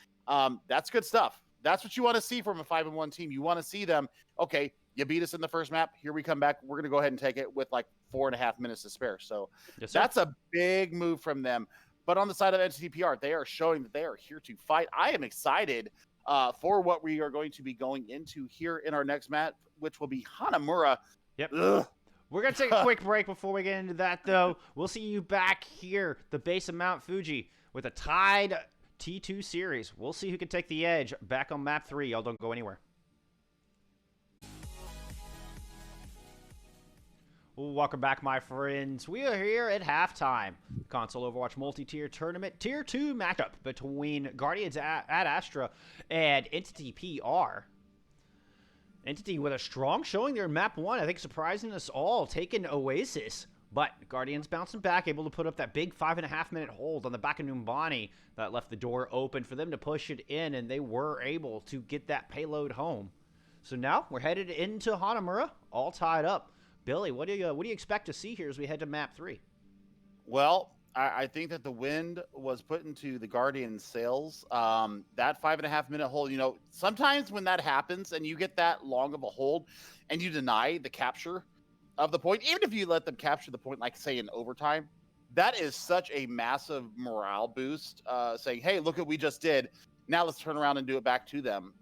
That's good stuff. That's what you want to see from a 5-1 team. You want to see them, okay, you beat us in the first map. Here we come back. We're going to go ahead and take it with like 4.5 minutes to spare. So yes, sir. That's a big move from them. But on the side of Entity PR, they are showing that they are here to fight. I am excited for what we are going to be going into here in our next match, which will be Hanamura. Yep. Ugh. We're going to take a quick break before we get into that, though. We'll see you back here, the base of Mount Fuji, with a tied T2 series. We'll see who can take the edge back on map 3. Y'all don't go anywhere. Welcome back, my friends. We are here at halftime. Console Overwatch multi-tier tournament tier 2 matchup between Guardians at Astra and Entity PR. Entity with a strong showing there in map 1. I think surprising us all, taking Oasis. But Guardians bouncing back, able to put up that big 5.5-minute hold on the back of Numbani that left the door open for them to push it in, and they were able to get that payload home. So now we're headed into Hanamura, all tied up. Billy, what do you expect to see here as we head to map 3? Well, I think that the wind was put into the Guardian sails. That 5.5-minute hold, you know, sometimes when that happens and you get that long of a hold and you deny the capture of the point, even if you let them capture the point, like say in overtime, that is such a massive morale boost, saying, hey, look what we just did. Now let's turn around and do it back to them.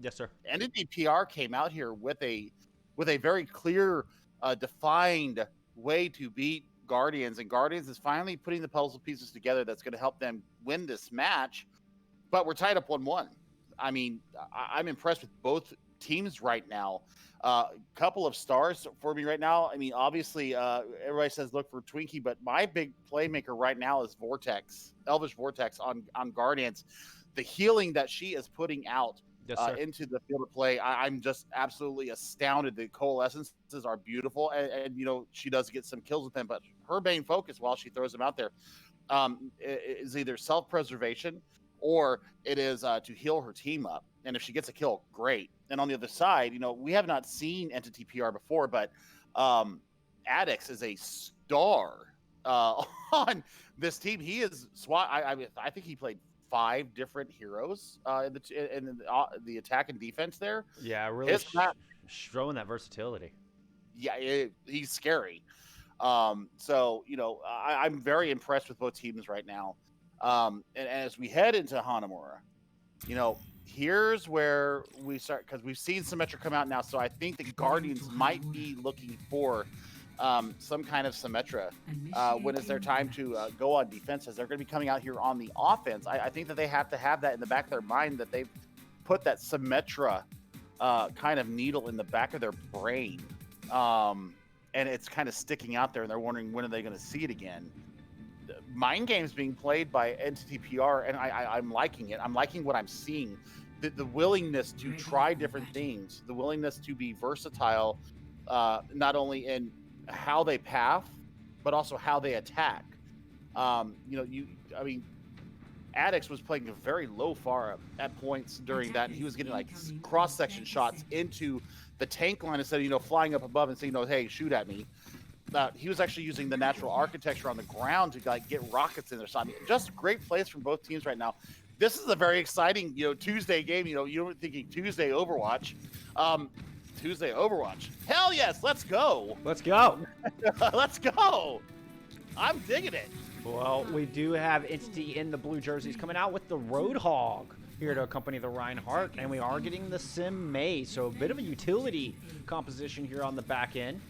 Yes, sir. Entity PR came out here with a very clear, defined way to beat Guardians, and Guardians is finally putting the puzzle pieces together that's going to help them win this match. But we're tied up 1-1. I mean, I'm impressed with both teams right now. Couple of stars for me right now. I mean, obviously, everybody says look for Twinkie, but my big playmaker right now is Vortex, Elvish Vortex on Guardians. The healing that she is putting out Yes, into the field of play, I'm just absolutely astounded. The coalescences are beautiful, and you know, she does get some kills with them, but her main focus while she throws them out there is either self-preservation or it is to heal her team up. And if she gets a kill, great. And on the other side, you know, we have not seen Entity PR before, but Addicts is a star on this team. He is SWAT. I think he played 5 different heroes in the attack and defense there. Yeah, really showing that versatility. Yeah, he's scary. So, you know, I'm very impressed with both teams right now. And as we head into Hanamura, you know, here's where we start, because we've seen Symmetra come out now. So I think the Guardians might be looking for some kind of Symmetra when it's their time to go on defense, as they're going to be coming out here on the offense. I think that they have to have that in the back of their mind, that they've put that Symmetra kind of needle in the back of their brain. And it's kind of sticking out there, and they're wondering when are they going to see it again. Mind games being played by Entity PR, and I'm liking it. I'm liking what I'm seeing. The willingness to try different things, the willingness to be versatile, not only in how they path, but also how they attack. Addicts was playing a very low far at points during that, and he was getting like cross-section shots into the tank line instead of, you know, flying up above and saying, hey, shoot at me. He was actually using the natural architecture on the ground to like get rockets in there. So I mean, just great plays from both teams right now. This is a very exciting, you know, Tuesday game. You know, you're thinking Tuesday Overwatch. Tuesday Overwatch. Hell yes, let's go. Let's go. Let's go. I'm digging it. Well, we do have Entity in the blue jerseys coming out with the Roadhog here to accompany the Reinhardt, and we are getting the Sim May, so a bit of a utility composition here on the back end.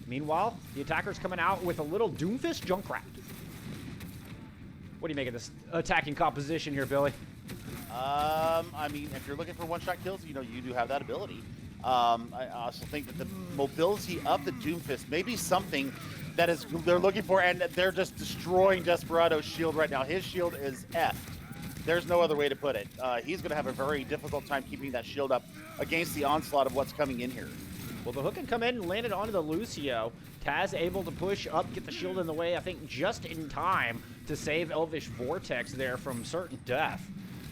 Meanwhile, the attackers coming out with a little Doomfist Junkrat. What do you make of this attacking composition here, Billy? I mean, if you're looking for one-shot kills, you know, you do have that ability. I also think that the mobility of the Doomfist may be something that is they're looking for, and they're just destroying Desperado's shield right now. His shield is effed. There's no other way to put it. He's going to have a very difficult time keeping that shield up against the onslaught of what's coming in here. Well, the hook can come in and landed onto the Lucio. Taz able to push up, get the shield in the way, I think just in time to save Elvish Vortex there from certain death.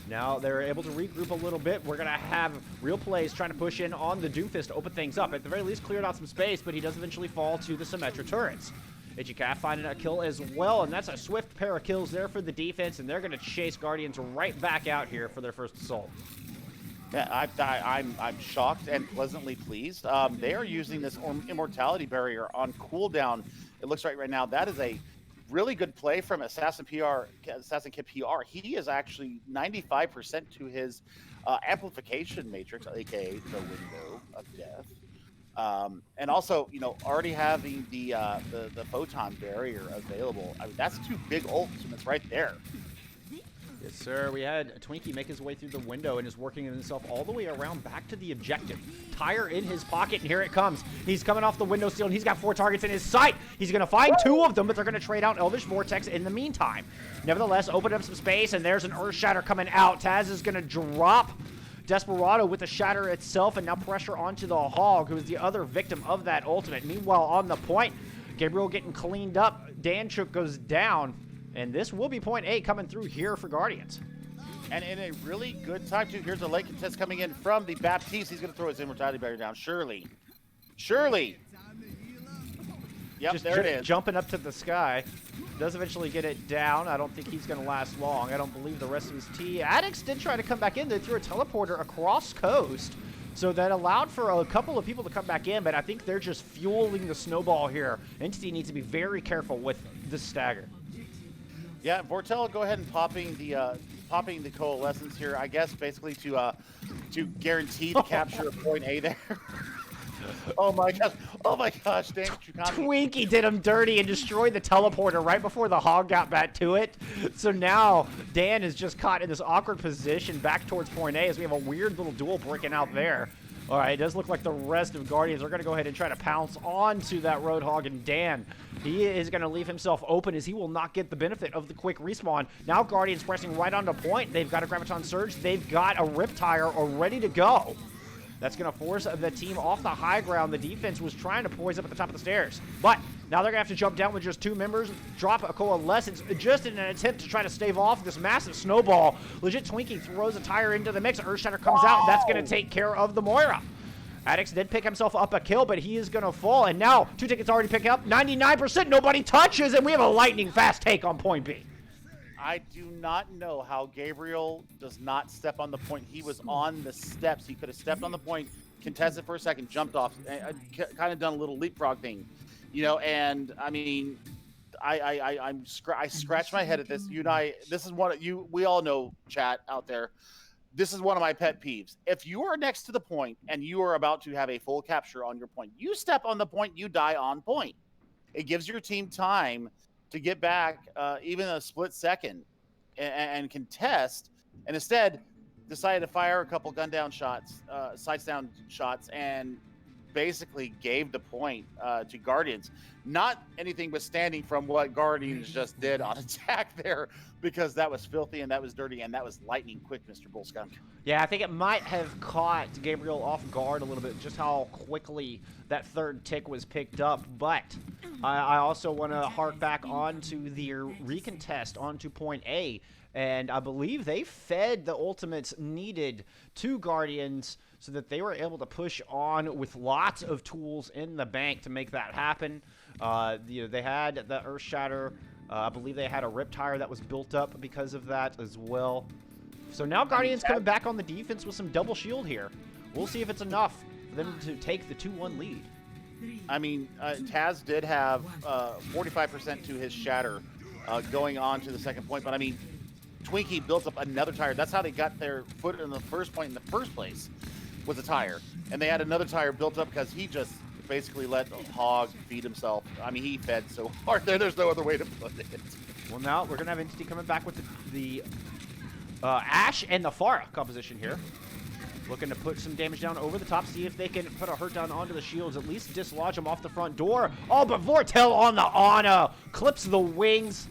Now they're able to regroup a little bit. We're going to have Real Plays trying to push in on the Doomfist to open things up. At the very least, cleared out some space, but he does eventually fall to the Symmetra turrets. Ichika finding a kill as well, and that's a swift pair of kills there for the defense, and they're going to chase Guardians right back out here for their first assault. Yeah, I'm shocked and pleasantly pleased. They are using this immortality barrier on cooldown. It looks right now. That is a really good play from Assassin Kid PR. He is actually 95% to his amplification matrix, aka the window of death. And also, you know, already having the photon barrier available. I mean, that's two big ultimates right there. Yes, sir. We had Twinkie make his way through the window and is working himself all the way around back to the objective. Tire in his pocket, and here it comes. He's coming off the window sill, and he's got 4 targets in his sight. He's going to find 2 of them, but they're going to trade out Elvish Vortex in the meantime. Nevertheless, open up some space, and there's an Earth Shatter coming out. Taz is going to drop Desperado with the Shatter itself, and now pressure onto the Hog, who is the other victim of that ultimate. Meanwhile, on the point, Gabriel getting cleaned up. Danchuk goes down. And this will be point A coming through here for Guardians. And in a really good time, too. Here's a late contest coming in from the Baptiste. He's going to throw his immortality barrier down. Surely. Yep, Just there it is. Jumping up to the sky. Does eventually get it down. I don't think he's going to last long. I don't believe the rest of his team. Addicts did try to come back in. They threw a teleporter across coast. So that allowed for a couple of people to come back in, but I think they're just fueling the snowball here. Entity needs to be very careful with the stagger. Yeah, Vortel, go ahead and popping the coalescence here, I guess, basically to guarantee the capture of point A there. Oh my gosh, damn Twinkie did him dirty and destroyed the teleporter right before the Hog got back to it. So now Dan is just caught in this awkward position back towards point A as we have a weird little duel breaking out there. All right, it does look like the rest of Guardians are going to go ahead and try to pounce onto that Roadhog, and Dan, he is going to leave himself open as he will not get the benefit of the quick respawn. Now Guardians pressing right onto point. They've got a Graviton Surge. They've got a Riptire all ready to go. That's going to force the team off the high ground. The defense was trying to poise up at the top of the stairs, but now they're going to have to jump down with just 2 members, drop a Coalescence just in an attempt to try to stave off this massive snowball. Legit Twinkie throws a tire into the mix. Earthshatter comes out, and that's going to take care of the Moira. Addicts did pick himself up a kill, but he is going to fall, and now 2 tickets already picked up. 99%, nobody touches, and we have a lightning fast take on point B. I do not know how Gabriel does not step on the point. He was on the steps. He could have stepped on the point, contested for a second, jumped off, kind of done a little leapfrog thing, you know. And I mean, I scratch my head at this. You and I, this is what we all know, chat out there. This is one of my pet peeves. If you are next to the point and you are about to have a full capture on your point, you step on the point, you die on point. It gives your team time to get back even a split second and contest, and instead decided to fire a couple gun down shots, sights down shots, and basically gave the point to Guardians. Not anything but standing from what Guardians just did on attack there, because that was filthy and that was dirty and that was lightning quick, Mr. Bullskunk. Yeah, I think it might have caught Gabriel off guard a little bit, just how quickly that third tick was picked up. But I also want to hark back onto the recontest onto point A, and I believe they fed the ultimates needed to Guardians so that they were able to push on with lots of tools in the bank to make that happen. They had the Earth Shatter. I believe they had a Riptire that was built up because of that as well. So now Guardians coming back on the defense with some double shield here. We'll see if it's enough for them to take the 2-1 lead. I mean, Taz did have 45% to his Shatter going on to the second point, but I mean, Twinkie built up another tire. That's how they got their foot in the first point in the first place, was a tire. And they had another tire built up because he just basically let the Hog feed himself. I mean, he fed so hard there, there's no other way to put it. Well, now we're going to have Entity coming back with the Ash and the Pharah composition here. Looking to put some damage down over the top, see if they can put a hurt down onto the shields, at least dislodge them off the front door. Oh, but Vortel on the Ana clips the wings.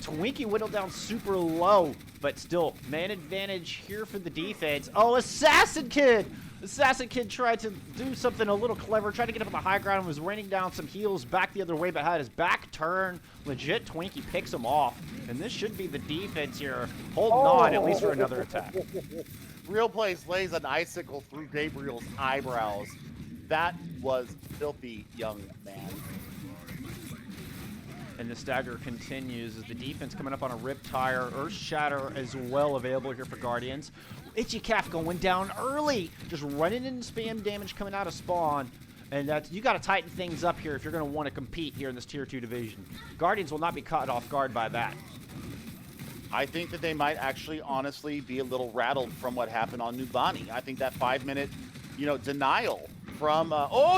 Twinkie whittled down super low, but still, man advantage here for the defense. Oh, Assassin Kid! Assassin Kid tried to do something a little clever, tried to get up on the high ground and was raining down some heals back the other way, but had his back turned. Legit, Twinkie picks him off, and this should be the defense here holding on at least for another attack. Real Plays lays an icicle through Gabriel's eyebrows. That was filthy, young man. And the stagger continues as the defense coming up on a Rip Tire. Earth Shatter as well available here for Guardians. Itchy Calf going down early. Just running in spam damage coming out of spawn. And that's, you got to tighten things up here if you're going to want to compete here in this Tier 2 division. Guardians will not be caught off guard by that. I think that they might actually honestly be a little rattled from what happened on Nubani. I think that 5-minute, denial from,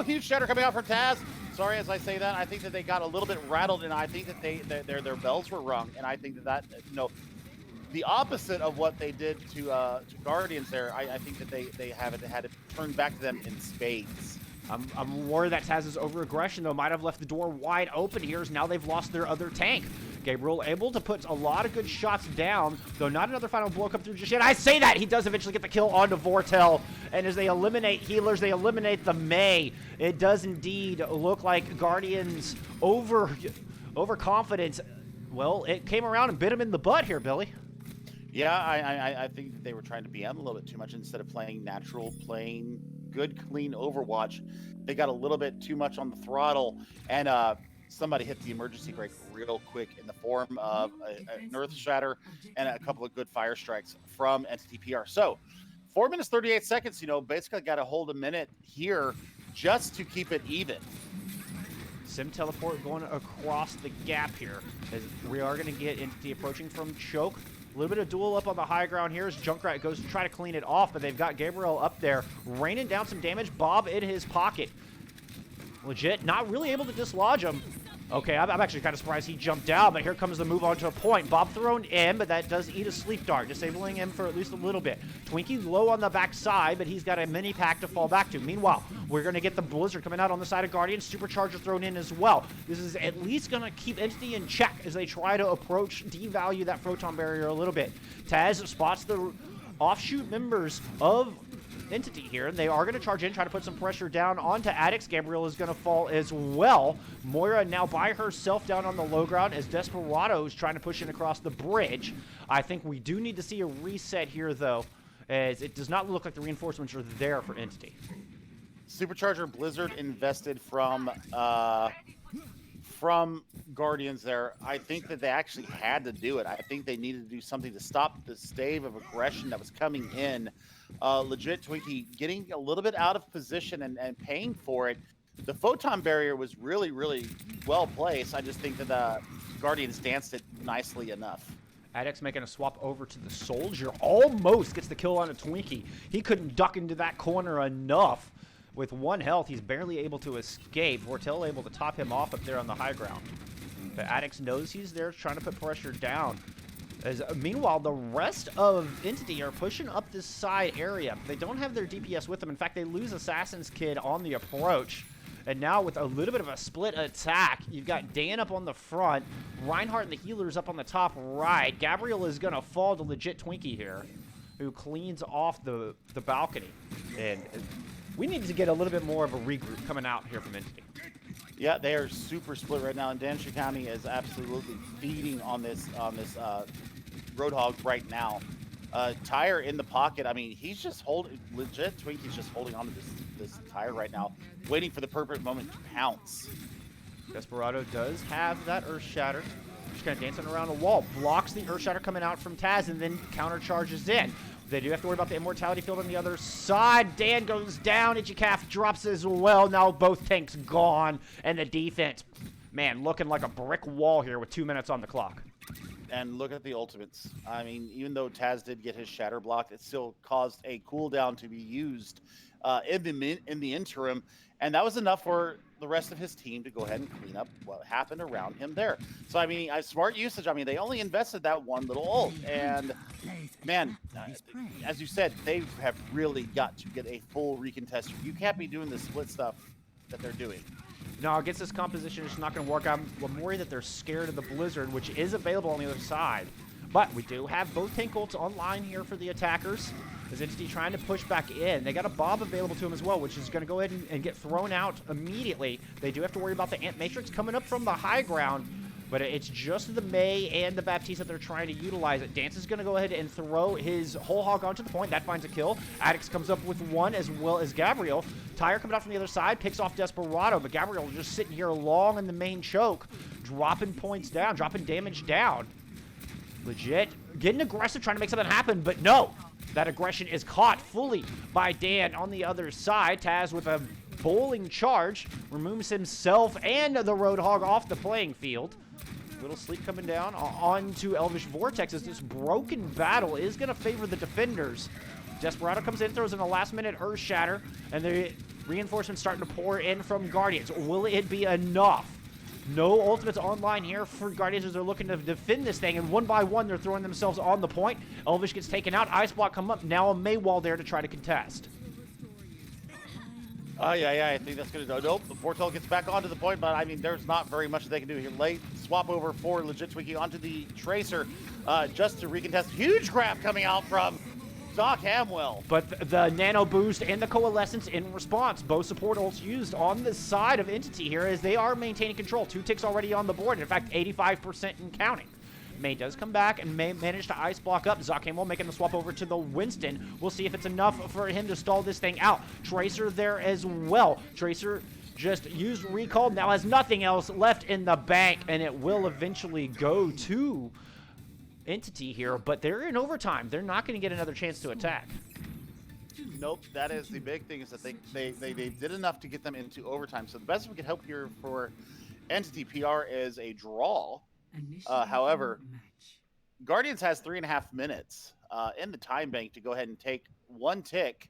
huge shatter coming out from Taz. Sorry, as I say that, I think that they got a little bit rattled, and I think that their bells were rung, and I think that the opposite of what they did to Guardians there, I think that they had it turned back to them in spades. I'm worried that Taz's over-aggression, though, might have left the door wide open here, as now they've lost their other tank. Gabriel able to put a lot of good shots down, though not another final blow come through just yet. I say that! He does eventually get the kill onto Vortel, and as they eliminate healers, they eliminate the Mei. It does indeed look like Guardians overconfidence. Well, it came around and bit him in the butt here, Billy. Yeah, I think that they were trying to BM a little bit too much instead of playing natural, playing good, clean Overwatch. They got a little bit too much on the throttle, and somebody hit the emergency brake real quick in the form of an Earth Shatter and a couple of good fire strikes from Entity PR. So 4 minutes, 38 seconds, basically got to hold a minute here just to keep it even. Sim Teleport going across the gap here, as we are going to get Entity approaching from Choke. A little bit of duel up on the high ground here as Junkrat goes to try to clean it off, but they've got Gabriel up there, raining down some damage. Bob in his pocket. Legit, not really able to dislodge him. Okay, I'm actually kind of surprised he jumped down, but here comes the move on to a point. Bob thrown in, but that does eat a sleep dart, disabling him for at least a little bit. Twinkie low on the backside, but he's got a mini pack to fall back to. Meanwhile, we're going to get the Blizzard coming out on the side of Guardians. Supercharger thrown in as well. This is at least going to keep Entity in check as they try to approach, devalue that Photon Barrier a little bit. Taz spots the offshoot members of Entity here, and they are going to charge in, try to put some pressure down onto Addicts. Gabriel is going to fall as well. Moira now by herself down on the low ground as Desperado is trying to push in across the bridge. I think we do need to see a reset here, though, as it does not look like the reinforcements are there for Entity. Supercharger Blizzard invested from Guardians there. I think that they actually had to do it. I think they needed to do something to stop the stave of aggression that was coming in. Legit, Twinkie getting a little bit out of position and paying for it. The Photon Barrier was really, really well placed. I just think that the Guardians danced it nicely enough. Addicts making a swap over to the Soldier. Almost gets the kill on a Twinkie. He couldn't duck into that corner enough. With 1 health, he's barely able to escape. Vortel able to top him off up there on the high ground. But Addicts knows he's there, trying to put pressure down. As, meanwhile, the rest of Entity are pushing up this side area. They don't have their DPS with them. In fact, they lose Assassin's Kid on the approach. And now with a little bit of a split attack, you've got Dan up on the front, Reinhardt and the healers up on the top right. Gabriel is going to fall to Legit Twinkie here, who cleans off the balcony. And we need to get a little bit more of a regroup coming out here from Entity. Yeah, they are super split right now, and Danshire County is absolutely feeding on this Roadhog right now. Tire in the pocket. I mean, he's just holding. Legit, Twinkie's just holding on to this Tire right now, waiting for the perfect moment to pounce. Desperado does have that Earth Shatter. Just kind of dancing around a wall, blocks the Earth Shatter coming out from Taz, and then counter charges in. They do have to worry about the Immortality Field on the other side. Dan goes down. Itchy Calf drops as well. Now both tanks gone. And the defense, man, looking like a brick wall here with 2 minutes on the clock. And look at the ultimates. I mean, even though Taz did get his Shatter blocked, it still caused a cooldown to be used in the interim. And that was enough for the rest of his team to go ahead and clean up what happened around him there. So, I mean, smart usage. I mean, they only invested that one little ult. And, man, as you said, they have really got to get a full recontester. You can't be doing the split stuff that they're doing. No, against this composition, it's not going to work out. I'm worried that they're scared of the Blizzard, which is available on the other side. But we do have both tank ults online here for the attackers. As MTT trying to push back in. They got a Bob available to him as well, which is going to go ahead and get thrown out immediately. They do have to worry about the Ant Matrix coming up from the high ground, but it's just the Mei and the Baptiste that they're trying to utilize it. Dance is going to go ahead and throw his whole hog onto the point. That finds a kill. Addix comes up with one, as well as Gabriel. Tyre coming out from the other side, picks off Desperado, but Gabriel just sitting here long in the main choke, dropping points down, dropping damage down. Legit getting aggressive, trying to make something happen, but no. That aggression is caught fully by Dan on the other side. Taz with a bowling charge removes himself and the Roadhog off the playing field. Little sleep coming down onto Elvish Vortex as this broken battle is going to favor the defenders. Desperado comes in, throws in a last-minute Earth Shatter, and the reinforcements starting to pour in from Guardians. Will it be enough? No ultimates online here for Guardians as they're looking to defend this thing, and one by one they're throwing themselves on the point. Elvish gets taken out, Ice Block come up, now a Maywall there to try to contest. Yeah, I think that's going to go. Nope, the Portal gets back onto the point, but I mean, there's not very much they can do here. Late swap over for Legit Twinkie onto the Tracer just to recontest. Huge grab coming out from Doc Hamwell. But the Nano Boost and the Coalescence in response. Both support ults used on the side of Entity here as they are maintaining control. 2 ticks already on the board. In fact, 85% and counting. Mei does come back and Mei managed to ice block up. Zakhamwell making the swap over to the Winston. We'll see if it's enough for him to stall this thing out. Tracer there as well. Tracer just used recall, now has nothing else left in the bank, and it will eventually go to Entity here, but they're in overtime. They're not going to get another chance to attack. Nope, that is the big thing, is that they did enough to get them into overtime. So the best we could hope here for Entity PR is a draw. However, Guardians has 3.5 minutes in the time bank to go ahead and take 1 tick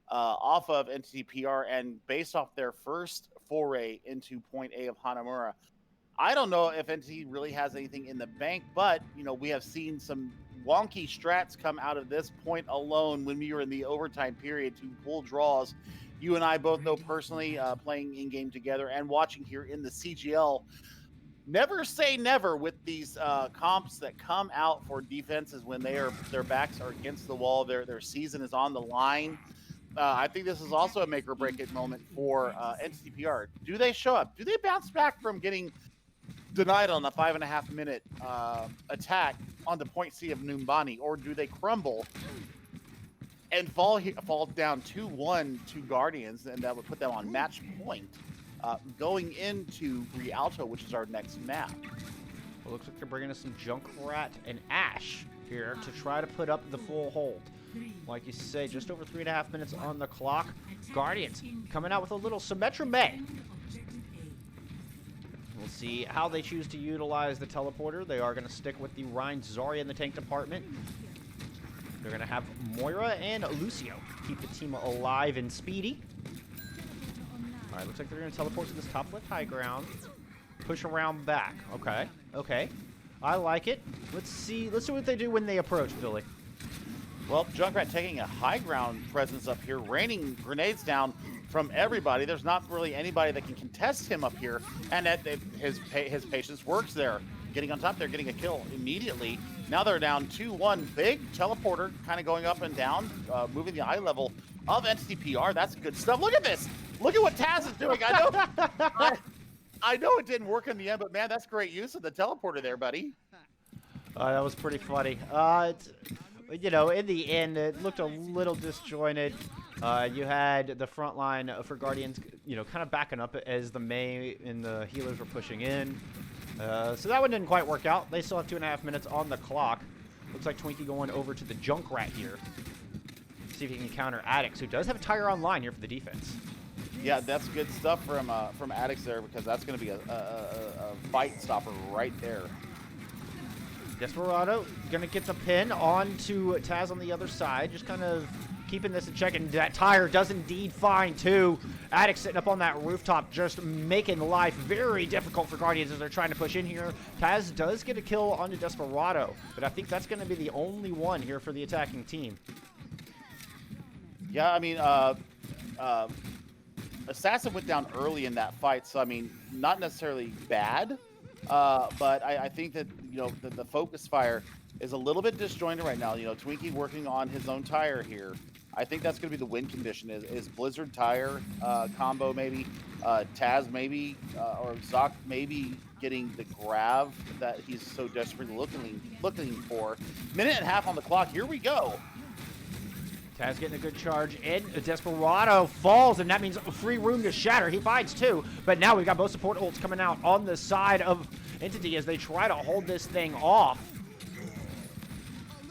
off of Entity PR, and based off their first foray into point A of Hanamura, I don't know if Entity really has anything in the bank, but, you know, we have seen some wonky strats come out of this point alone when we were in the overtime period to pull draws. You and I both know personally, playing in-game together and watching here in the CGL. Never say never with these comps that come out for defenses when their backs are against the wall, their season is on the line. I think this is also a make or break it moment for Entity PR. Do they show up? Do they bounce back from getting denied on the 5.5 minute attack on the point C of Numbani, or do they crumble and fall down 2-1 to Guardians, and that would put them on match point going into Rialto, which is our next map? Well, looks like they're bringing us some Junkrat and Ash here to try to put up the full hold. Like you say, just over 3.5 minutes on the clock. Guardians coming out with a little Symmetra Mei. We'll see how they choose to utilize the teleporter. They are going to stick with the Rein Zarya in the tank department. They're going to have Moira and Lucio keep the team alive and speedy. All right, looks like they're going to teleport to this top left high ground. Push around back. Okay. I like it. Let's see what they do when they approach, Billy. Well, Junkrat taking a high ground presence up here, raining grenades down from everybody. There's not really anybody that can contest him up here, and his patience works there. Getting on top there, getting a kill immediately. Now they're down 2-1. Big teleporter kind of going up and down, moving the eye level of Entity PR. That's good stuff. Look at this. Look at what Taz is doing. I know it didn't work in the end, but man, that's great use of the teleporter there, buddy. That was pretty funny. You know, in the end, it looked a little disjointed. You had the front line for Guardians, you know, kind of backing up as the Mei and the healers were pushing in. So that one didn't quite work out. They still have 2.5 minutes on the clock. Looks like Twinkie going over to the Junkrat here. See if he can counter Addix, who does have a Tire online here for the defense. Yeah, that's good stuff from Addix there, because that's going to be a fight stopper right there. Desperado gonna get the pin onto Taz on the other side, just kind of keeping this in check, and that tire does indeed find two. Addict sitting up on that rooftop, just making life very difficult for Guardians as they're trying to push in here. Taz does get a kill onto Desperado, but I think that's going to be the only one here for the attacking team. Yeah, I mean, Assassin went down early in that fight, so I mean, not necessarily bad, but I think that, you know, the focus fire is a little bit disjointed right now. You know, Twinkie working on his own tire here. I think that's going to be the win condition is Blizzard tire combo maybe, Taz maybe, or Zoc maybe getting the grab that he's so desperately looking for. Minute and a half on the clock. Here we go. Taz getting a good charge in. Desperado falls, and that means free room to shatter. He finds two, but now we've got both support ults coming out on the side of Entity as they try to hold this thing off.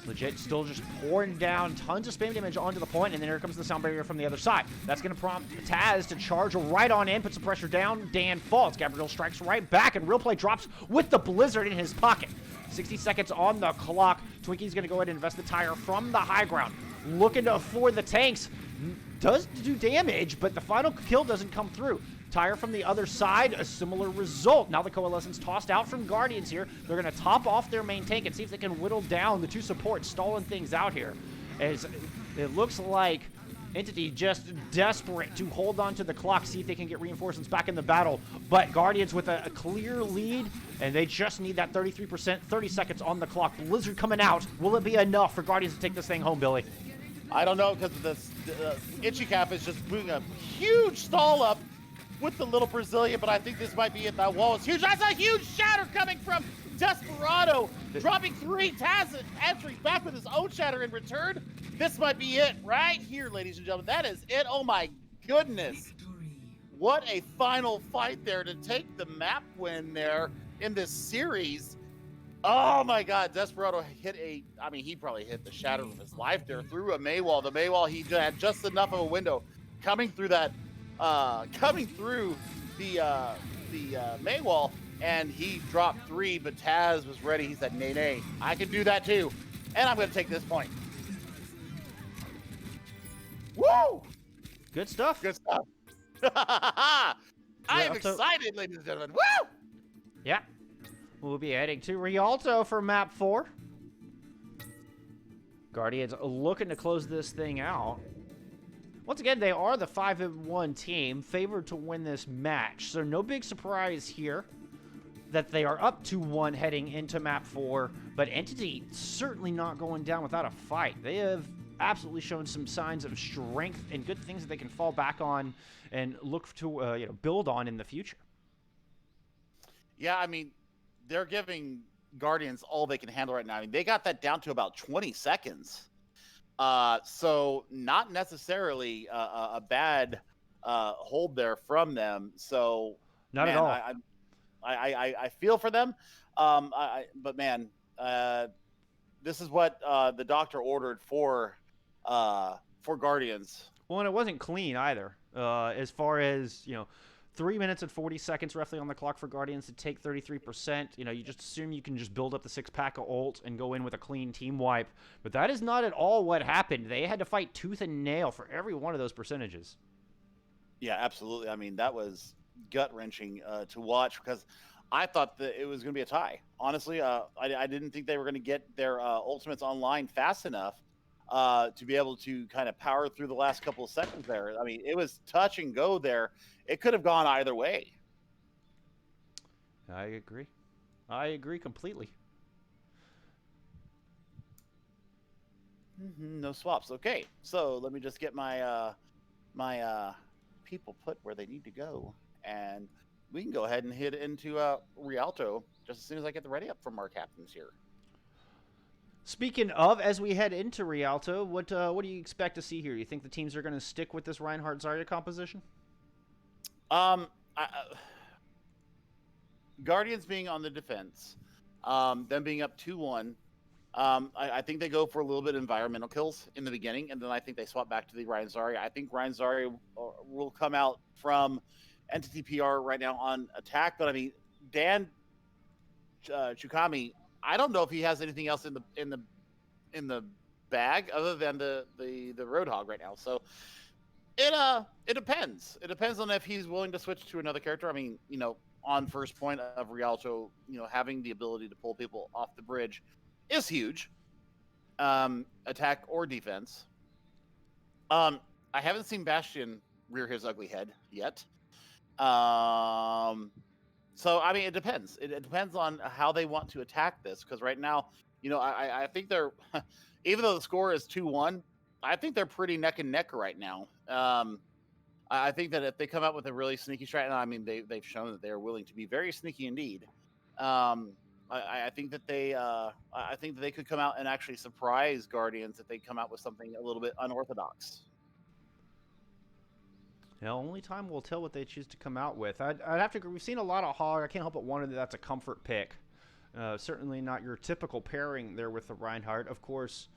Legit still just pouring down tons of spam damage onto the point, and then here comes the sound barrier from the other side. That's going to prompt Taz to charge right on in, put some pressure down. Dan falls. Gabriel strikes right back, and Real Play drops with the Blizzard in his pocket. 60 seconds on the clock. Twinkie's going to go ahead and invest the tire from the high ground. Looking to afford the tanks. Does do damage, but the final kill doesn't come through. Tire from the other side, a similar result. Now the Coalescence tossed out from Guardians here. They're going to top off their main tank and see if they can whittle down the two supports, stalling things out here. As it looks like Entity just desperate to hold on to the clock, see if they can get reinforcements back in the battle. But Guardians with a clear lead, and they just need that 33%, 30 seconds on the clock. Blizzard coming out. Will it be enough for Guardians to take this thing home, Billy? I don't know, because the Itchy Cap is just doing a huge stall up with the little Brazilian, but I think this might be it. That wall is huge. That's a huge shatter coming from Desperado, dropping three. Taz answering back with his own shatter in return. This might be it right here, ladies and gentlemen. That is it. Oh my goodness. What a final fight there to take the map win there in this series. Oh my God, Desperado hit he probably hit the shatter of his life there through a Maywall. The Maywall, he had just enough of a window coming through that, Maywall, and he dropped three, but Taz was ready. He said, nay, I can do that too. And I'm going to take this point. Woo! Good stuff. Good stuff. I am excited, ladies and gentlemen. Woo! Yeah. We'll be heading to Rialto for map 4. Guardians looking to close this thing out. Once again, they are the 5-1 team, favored to win this match. So no big surprise here that they are up 2-1 heading into map 4. But Entity certainly not going down without a fight. They have absolutely shown some signs of strength and good things that they can fall back on and look to build on in the future. Yeah, I mean, they're giving Guardians all they can handle right now. I mean, they got that down to about 20 seconds. So not necessarily a bad hold there from them. So not at all. I feel for them. But man, this is what the doctor ordered for Guardians. Well, and it wasn't clean either. As far as 3 minutes and 40 seconds roughly on the clock for Guardians to take 33%. You just assume you can just build up the 6-pack of ult and go in with a clean team wipe. But that is not at all what happened. They had to fight tooth and nail for every one of those percentages. Yeah, absolutely. I mean, that was gut-wrenching to watch because I thought that it was going to be a tie. Honestly, I didn't think they were going to get their ultimates online fast enough to be able to kind of power through the last couple of seconds there. I mean, it was touch and go there. It could have gone either way. I agree. I agree completely. No swaps. Okay, so let me just get my my people put where they need to go, and we can go ahead and head into Rialto just as soon as I get the ready up from our captains here. Speaking of, as we head into Rialto, what do you expect to see here? You think the teams are going to stick with this Reinhardt Zarya composition? Guardians being on the defense, them being up 2-1. I think they go for a little bit of environmental kills in the beginning, and then I think they swap back to the Ryan Zarya. I think Ryan Zarya will come out from Entity PR right now on attack, but I mean, Dan Chukami, I don't know if he has anything else in the bag other than the Roadhog right now. So it depends. It depends on if he's willing to switch to another character. I mean, on first point of Rialto, having the ability to pull people off the bridge is huge. Attack or defense. I haven't seen Bastion rear his ugly head yet. So I mean, it depends. It depends on how they want to attack this. Because right now, I think they're, even though the score is 2-1, I think they're pretty neck and neck right now. I think that if they come out with a really sneaky strat, and I mean they've shown that they are willing to be very sneaky indeed. I think that they could come out and actually surprise Guardians if they come out with something a little bit unorthodox. Only time will tell what they choose to come out with. I'd have to agree. We've seen a lot of Hog. I can't help but wonder that that's a comfort pick. Certainly not your typical pairing there with the Reinhardt. Of course,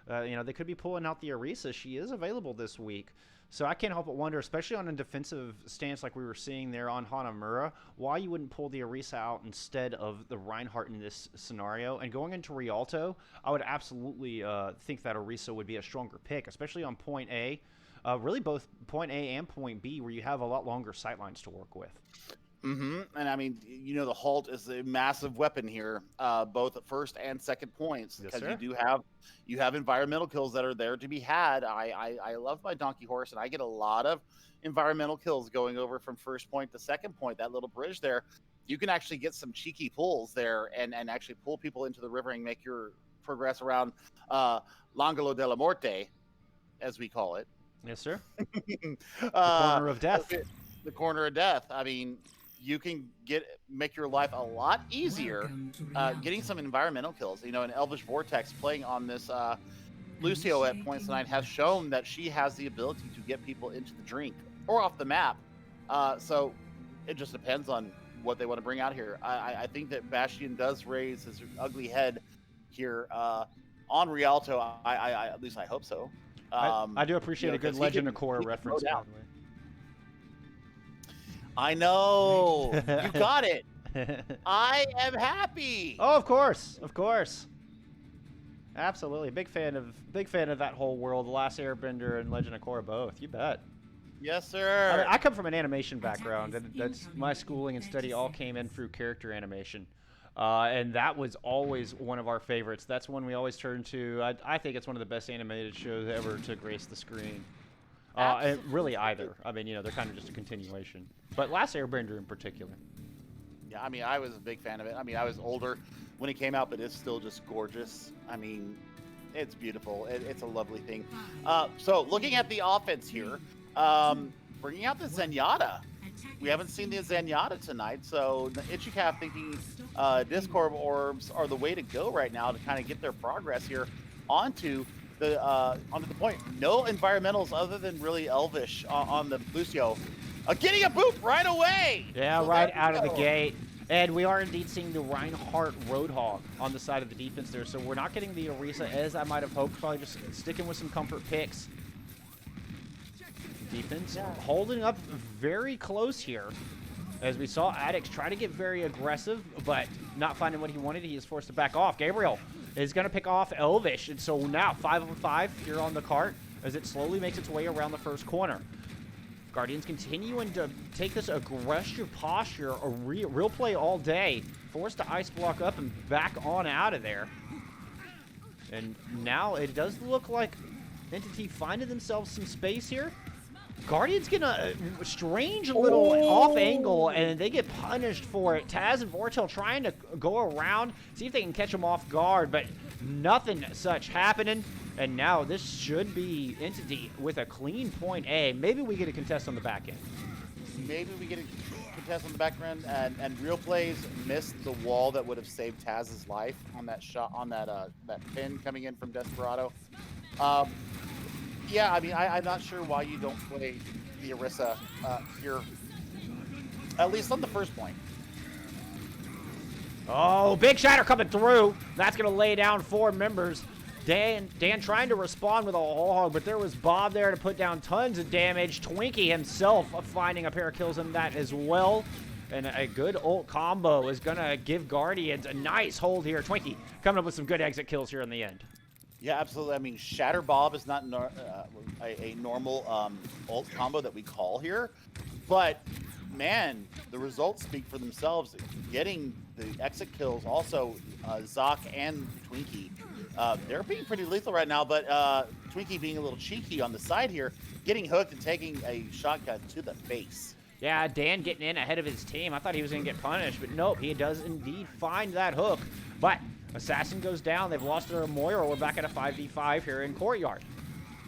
they could be pulling out the Orisa. She is available this week. So I can't help but wonder, especially on a defensive stance like we were seeing there on Hanamura, why you wouldn't pull the Orisa out instead of the Reinhardt in this scenario. And going into Rialto, I would absolutely think that Orisa would be a stronger pick, especially on point A. Really both point A and point B, where you have a lot longer sightlines to work with. And I mean, the halt is a massive weapon here, both at first and second points, because you have environmental kills that are there to be had. I love my donkey horse, and I get a lot of environmental kills going over from first point to second point. That little bridge there, you can actually get some cheeky pulls there and actually pull people into the river and make your progress around L'Angolo della Morte, as we call it. Yes, sir. The corner of death. The corner of death. I mean, you can make your life a lot easier getting some environmental kills. An Elvish Vortex playing on this Lucio at points tonight has shown that she has the ability to get people into the drink or off the map. So it just depends on what they want to bring out here. I think that Bastion does raise his ugly head here on Rialto. At least I hope so. I do appreciate a good Legend of Korra reference, by the way. I know. You got it. I am happy. Oh, of course. Absolutely. Big fan of that whole world, The Last Airbender and Legend of Korra both. You bet. Yes, sir. I come from an animation background, and that's my schooling and study all came in through character animation. And that was always one of our favorites. That's one we always turn to. I think it's one of the best animated shows ever to grace the screen. And really either. I mean, they're kind of just a continuation. But Last Airbender in particular. Yeah, I mean, I was a big fan of it. I mean, I was older when it came out, but it's still just gorgeous. I mean, it's beautiful. It's a lovely thing. So looking at the offense here, bringing out the Zenyatta. We haven't seen the Zenyatta tonight, so the Ichikav thinking Discord orbs are the way to go right now to kind of get their progress here onto the point. No environmentals other than really Elvish on the Lucio. Getting a boop right away! Yeah, so right out of the gate. And we are indeed seeing the Reinhardt Roadhog on the side of the defense there, so we're not getting the Orisa as I might have hoped, probably just sticking with some comfort picks. Defense holding up very close here. As we saw Addix try to get very aggressive, but not finding what he wanted, he is forced to back off. Gabriel is going to pick off Elvish, and so now 5-on-5 here on the cart as it slowly makes its way around the first corner. Guardians continuing to take this aggressive posture, a real play all day, forced to ice block up and back on out of there. And now it does look like MTT finding themselves some space here. Guardians get a strange little off angle, and they get punished for it. Taz and Vortel trying to go around, see if they can catch them off guard, but nothing such happening. And now this should be Entity with a clean point A. Maybe we get a contest on the back end. Maybe we get a contest on the back end, and Real Plays missed the wall that would have saved Taz's life on that shot, on that pin coming in from Desperado. Yeah, I mean, I'm not sure why you don't play the Orisa here, at least on the first point. Oh, big shatter coming through. That's going to lay down 4 members. Dan trying to respond with a whole hog, but there was Bob there to put down tons of damage. Twinkie himself finding a pair of kills in that as well. And a good ult combo is going to give Guardians a nice hold here. Twinkie coming up with some good exit kills here in the end. Yeah, absolutely. I mean, Shatter Bob is not a normal ult combo that we call here, but man, the results speak for themselves. Getting the exit kills, also Zoc and Twinkie, they're being pretty lethal right now, but Twinkie being a little cheeky on the side here, getting hooked and taking a shotgun to the face. Yeah, Dan getting in ahead of his team. I thought he was going to get punished, but nope, he does indeed find that hook. But Assassin goes down. They've lost their Moira. We're back at a 5v5 here in Courtyard.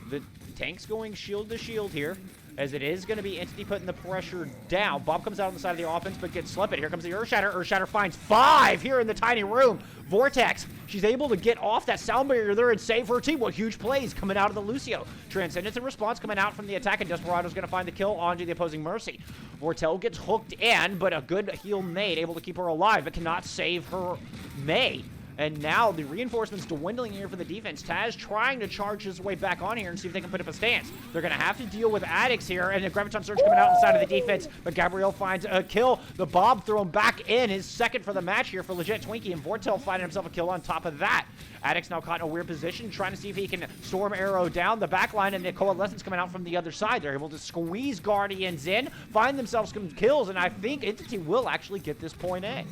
The tank's going shield to shield here, as it is going to be Entity putting the pressure down. Bob comes out on the side of the offense, but gets slipped. Here comes the Earthshatter. Earthshatter finds 5 here in the tiny room. Vortex, she's able to get off that sound barrier there and save her team. What huge plays coming out of the Lucio. Transcendence and response coming out from the attack, and Desperado's going to find the kill onto the opposing Mercy. Vortel gets hooked in, but a good heal nade able to keep her alive, but cannot save her May. And now the reinforcements dwindling here for the defense. Taz trying to charge his way back on here and see if they can put up a stance. They're going to have to deal with Addicts here, and the Graviton Surge coming out inside of the defense, but Gabriel finds a kill. The Bob thrown back in, his second for the match here for Legit Twinkie, and Vortel finding himself a kill on top of that. Addicts now caught in a weird position, trying to see if he can Storm Arrow down the back line, and the Coalescence coming out from the other side. They're able to squeeze Guardians in, find themselves some kills, and I think Entity will actually get this point A.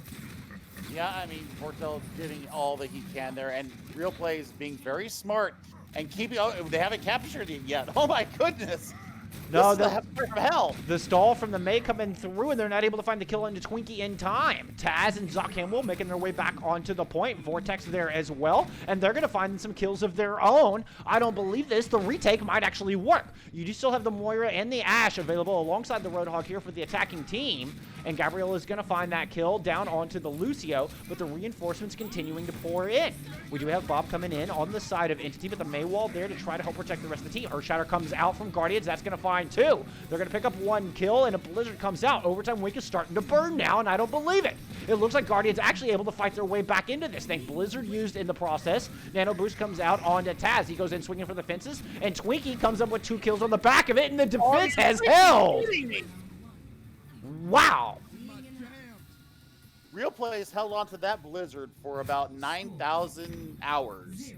Yeah, I mean, Vortel getting all that he can there, and Real Plays being very smart and keeping. Oh, they haven't captured it yet. Oh my goodness! No, this is the hell. The stall from the May coming through, and they're not able to find the kill into Twinkie in time. Taz and Zoc Campbell making their way back onto the point. Vortex there as well, and they're going to find some kills of their own. I don't believe this. The retake might actually work. You do still have the Moira and the Ashe available alongside the Roadhog here for the attacking team, and Gabriel is going to find that kill down onto the Lucio, but the reinforcements continuing to pour in. We do have Bob coming in on the side of Entity, but the May wall there to try to help protect the rest of the team. Earthshatter comes out from Guardians. That's going to find 2. They're going to pick up 1 kill, and a Blizzard comes out. Overtime Wink is starting to burn now, and I don't believe it. It looks like Guardians actually able to fight their way back into this thing. Blizzard used in the process. Nano Boost comes out onto Taz. He goes in swinging for the fences, and Twinkie comes up with 2 kills on the back of it, and the defense has held. Wow. Real Plays held on to that Blizzard for about 9,000 hours.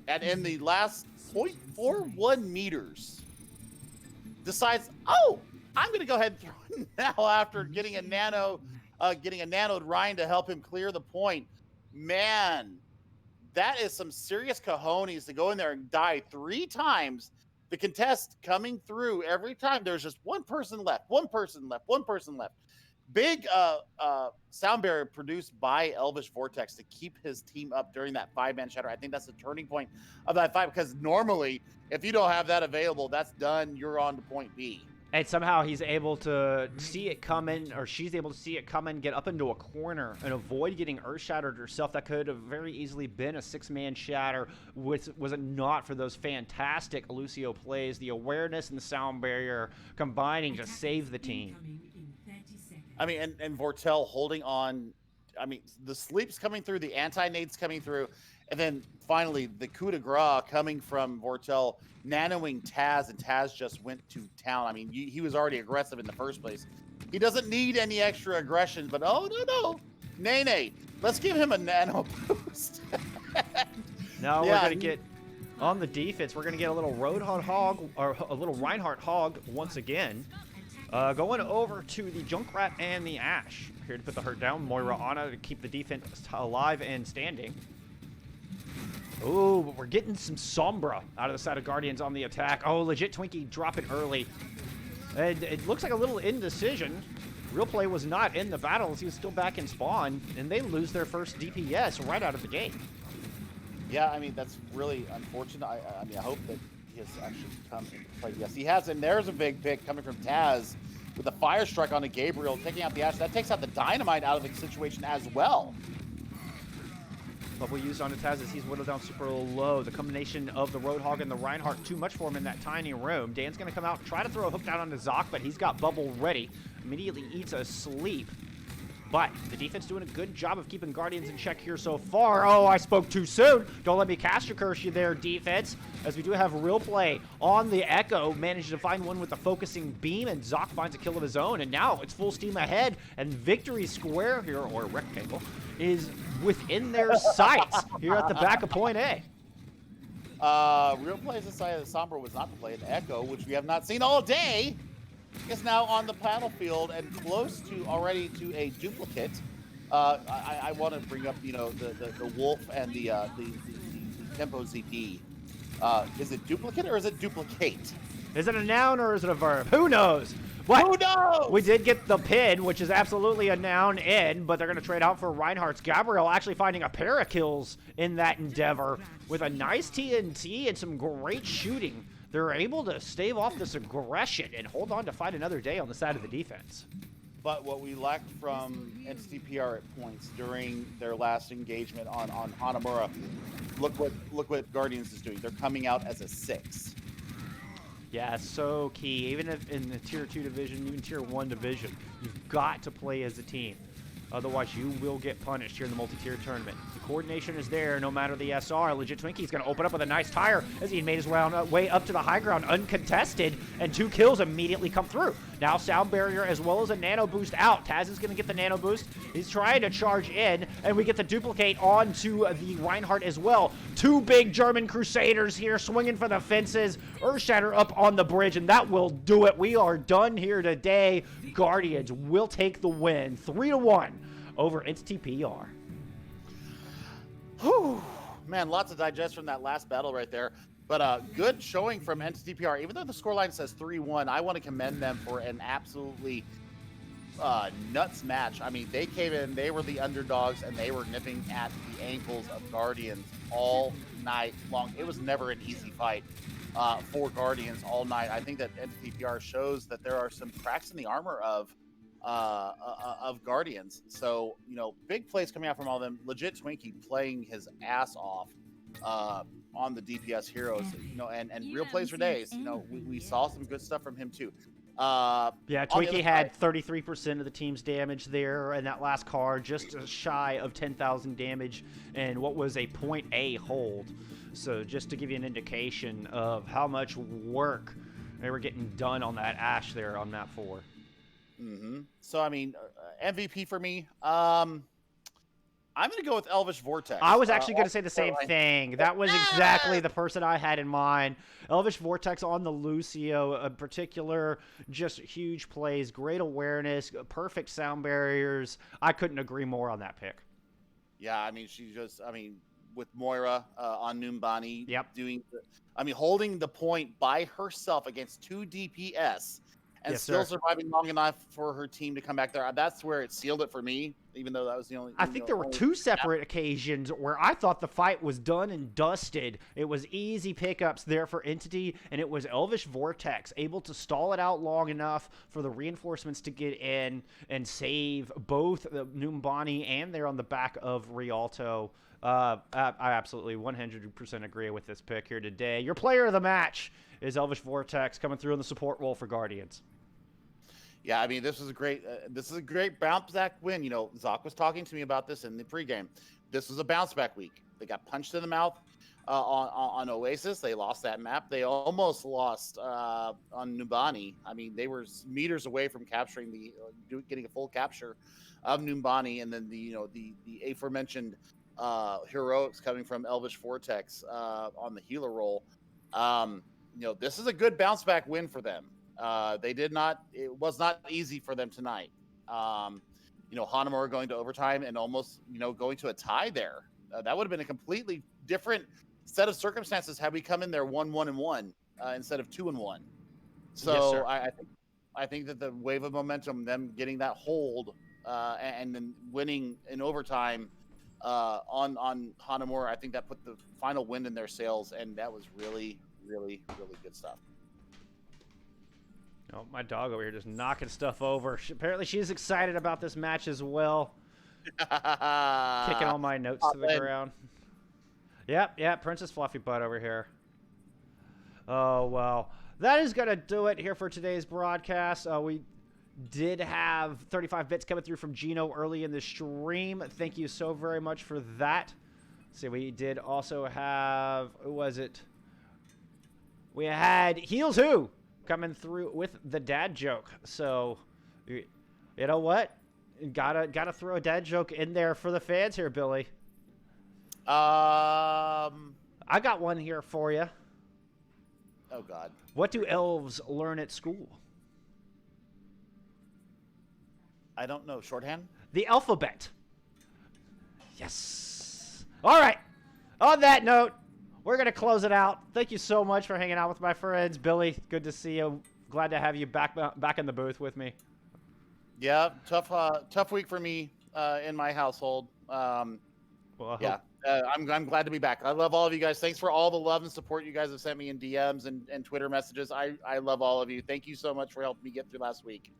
And in the last 0.41 meters, decides, oh, I'm going to go ahead and throw it now after getting a nanoed Ryan to help him clear the point. Man, that is some serious cojones to go in there and die 3 times. The contest coming through every time. There's just one person left. Big sound barrier produced by Elvish Vortex to keep his team up during that 5-man shatter. I think that's the turning point of that fight, because normally, if you don't have that available, that's done. You're on to point B. And somehow he's able to see it coming, or she's able to see it coming, get up into a corner, and avoid getting earth-shattered herself. That could have very easily been a 6-man shatter, was it not for those fantastic Lucio plays, the awareness and the sound barrier combining to save the team. I mean, and Vortel holding on. I mean, the sleep's coming through, the anti-nade's coming through, and then finally the coup de grace coming from Vortel, nanoing Taz, and Taz just went to town. I mean, he was already aggressive in the first place. He doesn't need any extra aggression, but oh, no. Nene, let's give him a nano boost. Now we're going to get on the defense. We're going to get a little Roadhog Hog, or a little Reinhardt Hog once again. Going over to the Junkrat and the Ashe. Here to put the hurt down. Moira Ana to keep the defense alive and standing. Ooh, but we're getting some Sombra out of the side of Guardians on the attack. Oh, Legit Twinkie dropping early. And it looks like a little indecision. Real Play was not in the battle as he was still back in spawn, and they lose their first DPS right out of the gate. Yeah, I mean, that's really unfortunate. I mean, I hope that he has actually come into play. Yes, he has, and there's a big pick coming from Taz with a fire strike onto Gabriel, taking out the Ashe. That takes out the Dynamite out of the situation as well. Bubble used on Taz as he's whittled down super low. The combination of the Roadhog and the Reinhardt, too much for him in that tiny room. Dan's going to come out and try to throw a hook down onto Zoc, but he's got Bubble ready. Immediately eats a sleep. But the defense doing a good job of keeping Guardians in check here so far. Oh, I spoke too soon. Don't let me caster curse you there, defense. As we do have Real Play on the Echo. Manages to find one with the focusing beam, and Zoc finds a kill of his own. And now it's full steam ahead. And Victory Square here, or Rectangle, is within their sights here at the back of point A. Real Plays decided that Sombra was not the play. And Echo, which we have not seen all day, is now on the battlefield and close to already to a duplicate. I want to bring up, the Wolf and the Tempo ZD. Is it duplicate or is it duplicate? Is it a noun or is it a verb? Who knows? What? Who knows? We did get the pin, which is absolutely a noun in, but they're going to trade out for Reinhardt's. Gabriel actually finding a pair of kills in that endeavor with a nice TNT and some great shooting. They're able to stave off this aggression and hold on to fight another day on the side of the defense. But what we lacked from NTT PR at points during their last engagement on Hanamura, look what Guardians is doing. They're coming out as a 6. Yeah, so key. Even if in the Tier 2 division, even Tier 1 division, you've got to play as a team. Otherwise, you will get punished here in the multi-tier tournament. The coordination is there, no matter the SR. Legit Twinkie's going to open up with a nice tire as he made his way up to the high ground uncontested, and 2 kills immediately come through. Now sound barrier as well as a nano boost out. Taz is going to get the nano boost. He's trying to charge in, and we get to duplicate onto the Reinhardt as well. 2 big German Crusaders here swinging for the fences. Earthshatter up on the bridge, and that will do it. We are done here today. Guardians will take the win 3-1 over NTT PR. Whew. Man, lots to digest from that last battle right there. But good showing from NTT PR. Even though the scoreline says 3-1, I want to commend them for an absolutely nuts match. I mean, they came in, they were the underdogs, and they were nipping at the ankles of Guardians all night long. It was never an easy fight for Guardians all night. I think that NTT PR shows that there are some cracks in the armor of Guardians. So, big plays coming out from all of them. Legit Twinkie playing his ass off on the DPS heroes, and real plays for days. We saw some good stuff from him too. Yeah, Twinkie had 33% of the team's damage there, and that last card just shy of 10,000 damage and what was a point A hold. So just to give you an indication of how much work they were getting done on that Ash there on map 4. So, I mean, MVP for me. I'm going to go with Elvish Vortex. I was actually going to say the same thing. That was exactly the person I had in mind. Elvish Vortex on the Lucio in particular. Just huge plays, great awareness, perfect sound barriers. I couldn't agree more on that pick. Yeah, I mean, with Moira on Numbani. Yep. Holding the point by herself against 2 DPS. And still surviving long enough for her team to come back there. That's where it sealed it for me, even though that was the only... I think there were 2 separate occasions where I thought the fight was done and dusted. It was easy pickups there for Entity, and it was Elvish Vortex able to stall it out long enough for the reinforcements to get in and save both Numbani and they're on the back of Rialto. I absolutely 100% agree with this pick here today. Your player of the match is Elvish Vortex coming through in the support role for Guardians. Yeah, I mean, this is a great bounce back win. Zoc was talking to me about this in the pregame. This was a bounce back week. They got punched in the mouth on Oasis. They lost that map. They almost lost on Numbani. I mean, they were meters away from capturing getting a full capture of Numbani, and then the aforementioned heroics coming from Elvish Vortex on the healer role. This is a good bounce back win for them. It was not easy for them tonight. Hanamura going to overtime and almost, going to a tie there. That would have been a completely different set of circumstances had we come in there 1-1-1 instead of 2-1. So yes, I think that the wave of momentum, them getting that hold and then winning in overtime on Hanamura, I think that put the final wind in their sails, and that was really, really, really good stuff. Oh, my dog over here just knocking stuff over. Apparently she's excited about this match as well. Kicking all my notes to the ground. Yep, Princess Fluffy Butt over here. Oh, well. That is going to do it here for today's broadcast. We did have 35 bits coming through from Gino early in the stream. Thank you so very much for that. See, we did also have, who was it? We had Heels Who coming through with the dad joke. So, you know what? Gotta throw a dad joke in there for the fans here, Billy. I I got one here for you. Oh God. What do elves learn at school? I don't know. Shorthand? The alphabet. Yes. All right. On that note, we're going to close it out. Thank you so much for hanging out with my friends. Billy, good to see you. Glad to have you back in the booth with me. Yeah, tough week for me in my household. Well, Yeah, I'm glad to be back. I love all of you guys. Thanks for all the love and support you guys have sent me in DMs and Twitter messages. I love all of you. Thank you so much for helping me get through last week.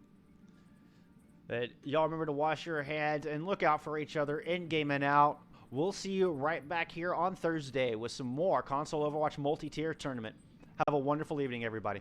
But y'all remember to wash your hands and look out for each other in game and out. We'll see you right back here on Thursday with some more console Overwatch multi-tier tournament. Have a wonderful evening, everybody.